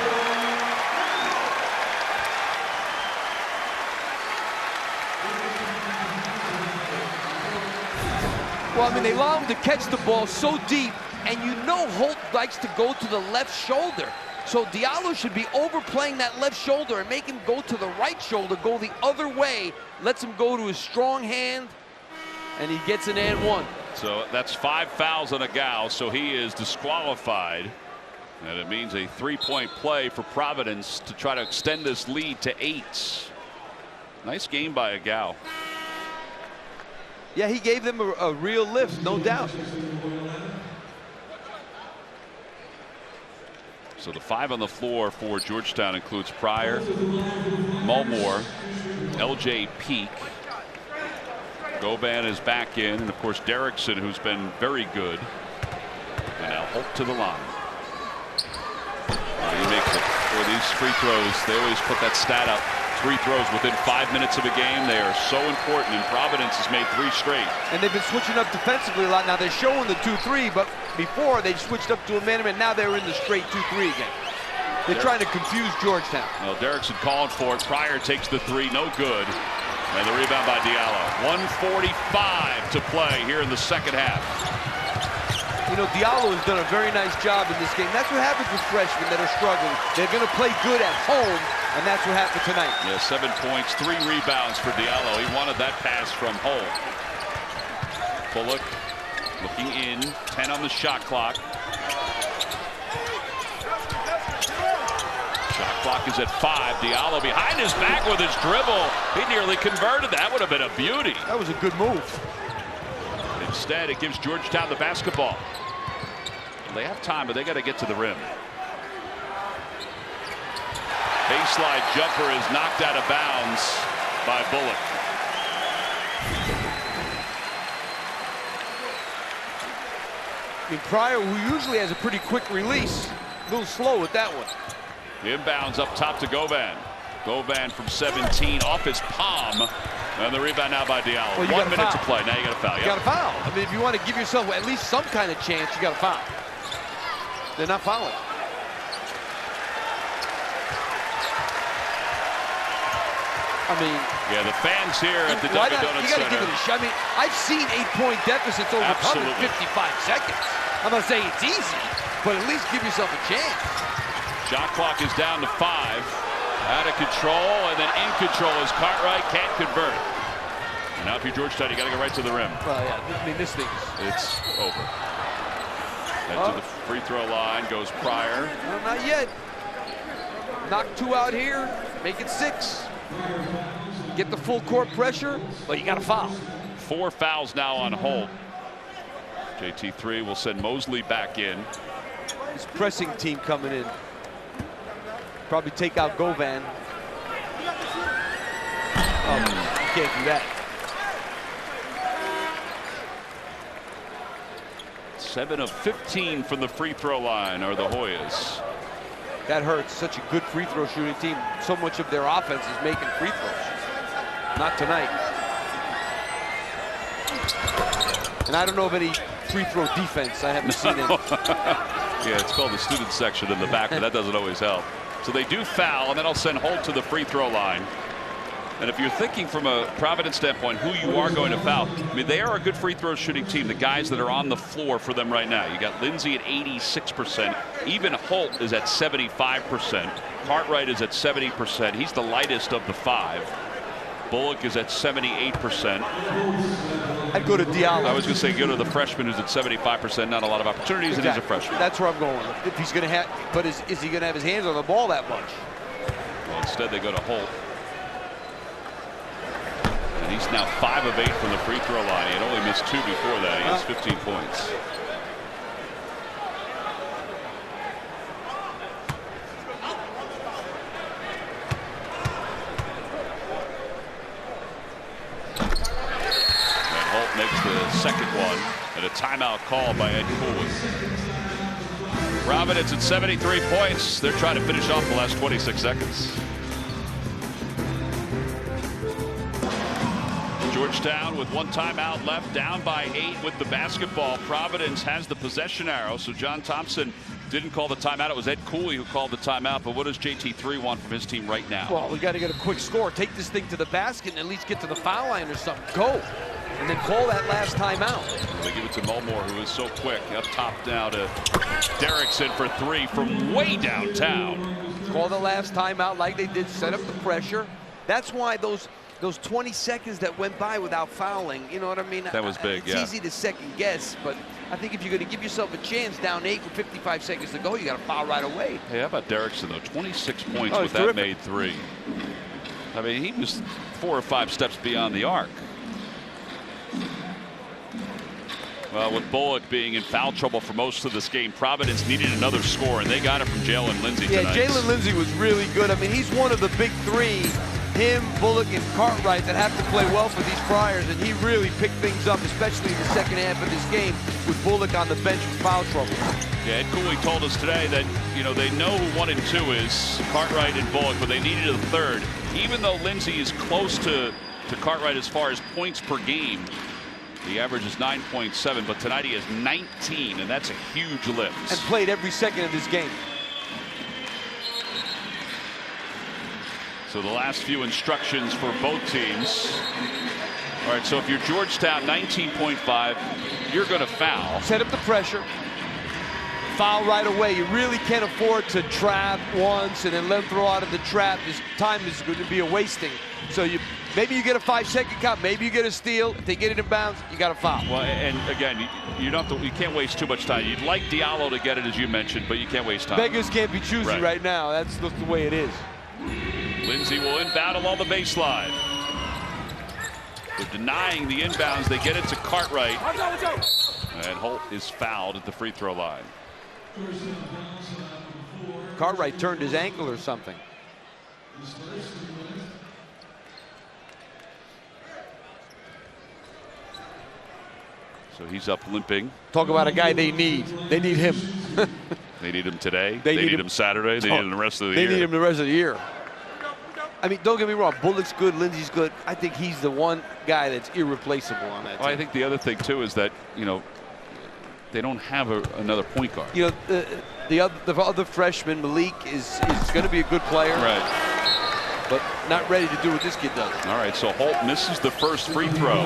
Well, I mean, they allow him to catch the ball so deep, and you know Holt likes to go to the left shoulder. So Diallo should be overplaying that left shoulder and make him go to the right shoulder, go the other way, lets him go to his strong hand, and he gets an and one. So that's 5 fouls on a Gal, so he is disqualified. And it means a 3-point play for Providence to try to extend this lead to 8. Nice game by a Gal. Yeah, he gave them a real lift, no doubt. So the 5 on the floor for Georgetown includes Pryor, Mulmore, LJ Peak. Goban is back in, and of course Derrickson, who's been very good. And now Holt to the line. He makes it. For these free throws, they always put that stat up. Free throws within 5 minutes of a game. They are so important, and Providence has made 3 straight. And they've been switching up defensively a lot. Now they're showing the 2-3, but before they switched up to a man-to-man. Now they're in the straight 2-3 again. They're trying to confuse Georgetown. Well, Derrickson called for it. Pryor takes the 3, no good. And the rebound by Diallo. 1:45 to play here in the second half. You know, Diallo has done a very nice job in this game. That's what happens with freshmen that are struggling. They're going to play good at home, and that's what happened tonight. Yeah, 7 points, 3 rebounds for Diallo. He wanted that pass from Holt. Bullock looking in, 10 on the shot clock. Shot clock is at 5. Diallo behind his back with his dribble. He nearly converted. That would have been a beauty. That was a good move. Instead, it gives Georgetown the basketball. They have time, but they got to get to the rim. Baseline jumper is knocked out of bounds by Bullock. I mean, Pryor, who usually has a pretty quick release, a little slow with that one. Inbounds up top to Govan. Govan from 17 off his palm. And the rebound now by Diallo. Well, 1 minute to play. Now you got to foul. You got to foul. I mean, if you want to give yourself at least some kind of chance, you got to foul. They're not fouling. I mean, yeah, the fans here at the Dunkin' Donuts you got to give Center. it a shot. I mean, I've seen 8-point deficits overcome in 55 seconds. I'm not saying it's easy, but at least give yourself a chance. Shot clock is down to 5. Out of control, and then in control is Cartwright. Can't convert. And now if you're Georgetown, you got to go right to the rim. Well, yeah, I mean, this thing It's over. Head to the free throw line goes Pryor. No, not yet. Knock 2 out here, make it 6. Get the full court pressure, but you got to foul. 4 fouls now on Holt. JT3 will send Mosley back in. This pressing team coming in. Probably take out Govan. Oh, you can't do that. 7 of 15 from the free throw line are the Hoyas. That hurts. Such a good free throw shooting team. So much of their offense is making free throws. Not tonight. And I don't know of any free throw defense. I haven't seen it. Yeah, it's called the student section in the back, but that doesn't always help. So they do foul, and then I'll send Holt to the free throw line. And if you're thinking from a Providence standpoint who you are going to foul, I mean, they are a good free throw shooting team. The guys that are on the floor for them right now. You got Lindsay at 86%. Even Holt is at 75%. Cartwright is at 70%. He's the lightest of the 5. Bullock is at 78%. I'd go to Diallo. I was going to say go to the freshman who's at 75%, not a lot of opportunities, and he's a freshman. That's where I'm going. If he's going to have, but is he going to have his hands on the ball that much? Well, instead they go to Holt. And he's now 5 of 8 from the free throw line. He had only missed 2 before that. He has 15 points. Makes the second one, and a timeout call by Ed Cooley. Providence at 73 points. They're trying to finish off the last 26 seconds. Georgetown with 1 timeout left, down by 8 with the basketball. Providence has the possession arrow, so John Thompson didn't call the timeout. It was Ed Cooley who called the timeout. But what does JT3 want from his team right now? Well, we got to get a quick score. Take this thing to the basket and at least get to the foul line or something. Go. And then call that last timeout. They give it to Mulmore, who is so quick. Up top now to Derrickson for 3 from way downtown. Call the last timeout like they did, set up the pressure. That's why those 20 seconds that went by without fouling, you know what I mean? That was big, It's easy to second guess, but I think if you're going to give yourself a chance down 8 with 55 seconds to go, you got to foul right away. Hey, how about Derrickson, though? 26 points with terrific. that made 3. I mean, he was 4 or 5 steps beyond the arc. Well, with Bullock being in foul trouble for most of this game, Providence needed another score, and they got it from Jalen Lindsey tonight. Yeah, Jalen Lindsey was really good. I mean, he's one of the big 3, him, Bullock, and Cartwright, that have to play well for these Friars, and he really picked things up, especially in the second half of this game, with Bullock on the bench with foul trouble. Yeah, Ed Cooley told us today that, you know, they know who 1 and 2 is, Cartwright and Bullock, but they needed a third. Even though Lindsey is close to Cartwright as far as points per game, the average is 9.7, but tonight he has 19, and that's a huge lift. And played every second of this game. So the last few instructions for both teams. All right, so if you're Georgetown, 19.5, you're going to foul. Set up the pressure. Foul right away. You really can't afford to trap once and then let them throw out of the trap. This time is going to be a wasting. So maybe you get a 5-second count, maybe you get a steal. If they get it in bounds, you got to foul. Well, and again, you can't waste too much time. You'd like Diallo to get it, as you mentioned, but you can't waste time. Beggars can't be choosy right now. That's the way it is. Lindsey will inbound along the baseline. They're denying the inbounds. They get it to Cartwright. And Holt is fouled at the free throw line. Cartwright turned his ankle or something. So he's up limping. Talk about a guy they need. They need him. They need him today. They need him Saturday. They need him the rest of the year. They need him the rest of the year. I mean, don't get me wrong. Bullock's good. Lindsey's good. I think he's the one guy that's irreplaceable on that team. Well, I think the other thing, too, is that, you know, they don't have another point guard. You know, the other freshman, Malik, is going to be a good player. Right. But not ready to do what this kid does. All right, so Holt misses the first free throw.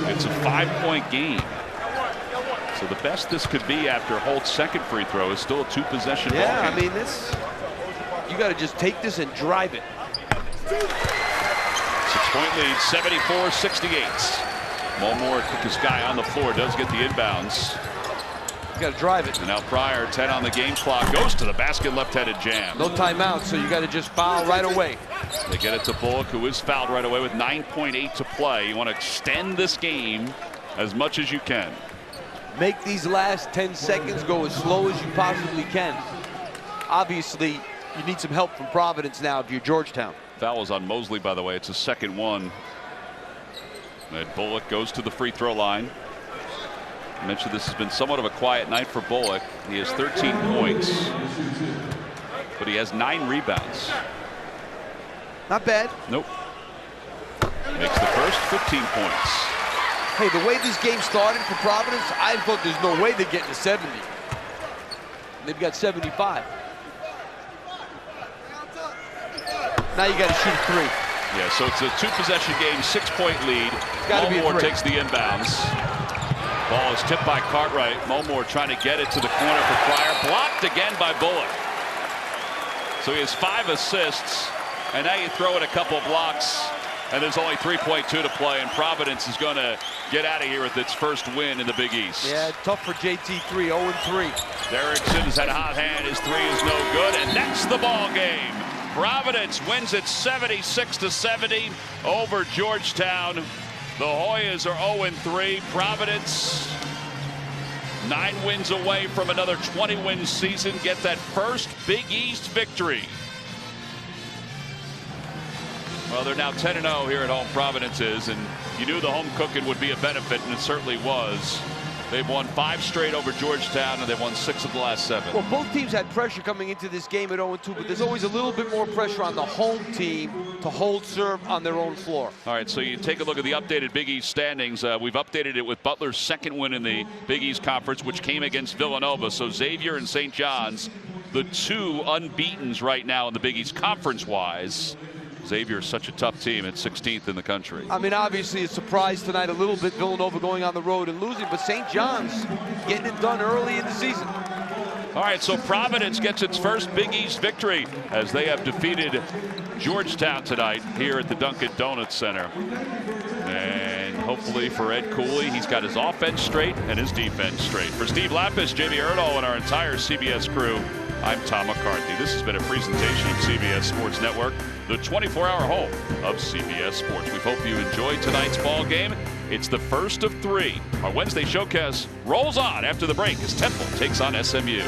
It's a 5-point game. So the best this could be after Holt's second free throw is still a 2-possession ball game. Yeah, I mean, you got to just take this and drive it. 6-point lead, 74-68. Mulmore, quickest guy on the floor, does get the inbounds. You got to drive it. And now Pryor, 10 on the game clock, goes to the basket, left-handed jam. No timeout, so you got to just foul right away. They get it to Bullock, who is fouled right away with 9.8 to play. You want to extend this game as much as you can. Make these last 10 seconds go as slow as you possibly can. Obviously, you need some help from Providence now if you're Georgetown. Foul is on Mosley, by the way. It's a second one. And Bullock goes to the free throw line. I mentioned this has been somewhat of a quiet night for Bullock. He has 13 points, but he has 9 rebounds. Not bad. Nope. Makes the first 15 points. Hey, the way this game started for Providence, I thought there's no way they're getting to 70. They've got 75. Now you got to shoot a 3. Yeah, so it's a 2-possession game, 6-point lead. Mulmore takes the inbounds. Ball is tipped by Cartwright. Mulmore trying to get it to the corner for Pryor. Blocked again by Bullock. So he has 5 assists, and now you throw in a couple blocks. And there's only 3.2 to play, and Providence is going to get out of here with its first win in the Big East. Yeah, tough for JT3, 0-3. Derrickson's had a hot hand. His three is no good, and that's the ball game. Providence wins it 76-70 over Georgetown. The Hoyas are 0-3. Providence 9 wins away from another 20-win season. Get that first Big East victory. Well, they're now 10-0 here at home, Providence is, and you knew the home cooking would be a benefit, and it certainly was. They've won 5 straight over Georgetown, and they've won 6 of the last 7. Well, both teams had pressure coming into this game at 0-2, but there's always a little bit more pressure on the home team to hold serve on their own floor. All right, so you take a look at the updated Big East standings. We've updated it with Butler's second win in the Big East Conference, which came against Villanova. So Xavier and St. John's, the 2 unbeatens right now in the Big East Conference-wise. Xavier is such a tough team at 16th in the country. I mean, obviously a surprise tonight a little bit, Villanova going on the road and losing, but St. John's getting it done early in the season. All right, so Providence gets its first Big East victory as they have defeated Georgetown tonight here at the Dunkin' Donuts Center. And hopefully for Ed Cooley, he's got his offense straight and his defense straight. For Steve Lapis, Jamie Erdahl, and our entire CBS crew, I'm Tom McCarthy. This has been a presentation of CBS Sports Network, the 24-hour home of CBS Sports. We hope you enjoyed tonight's ball game. It's the first of 3. Our Wednesday showcase rolls on after the break as Temple takes on SMU.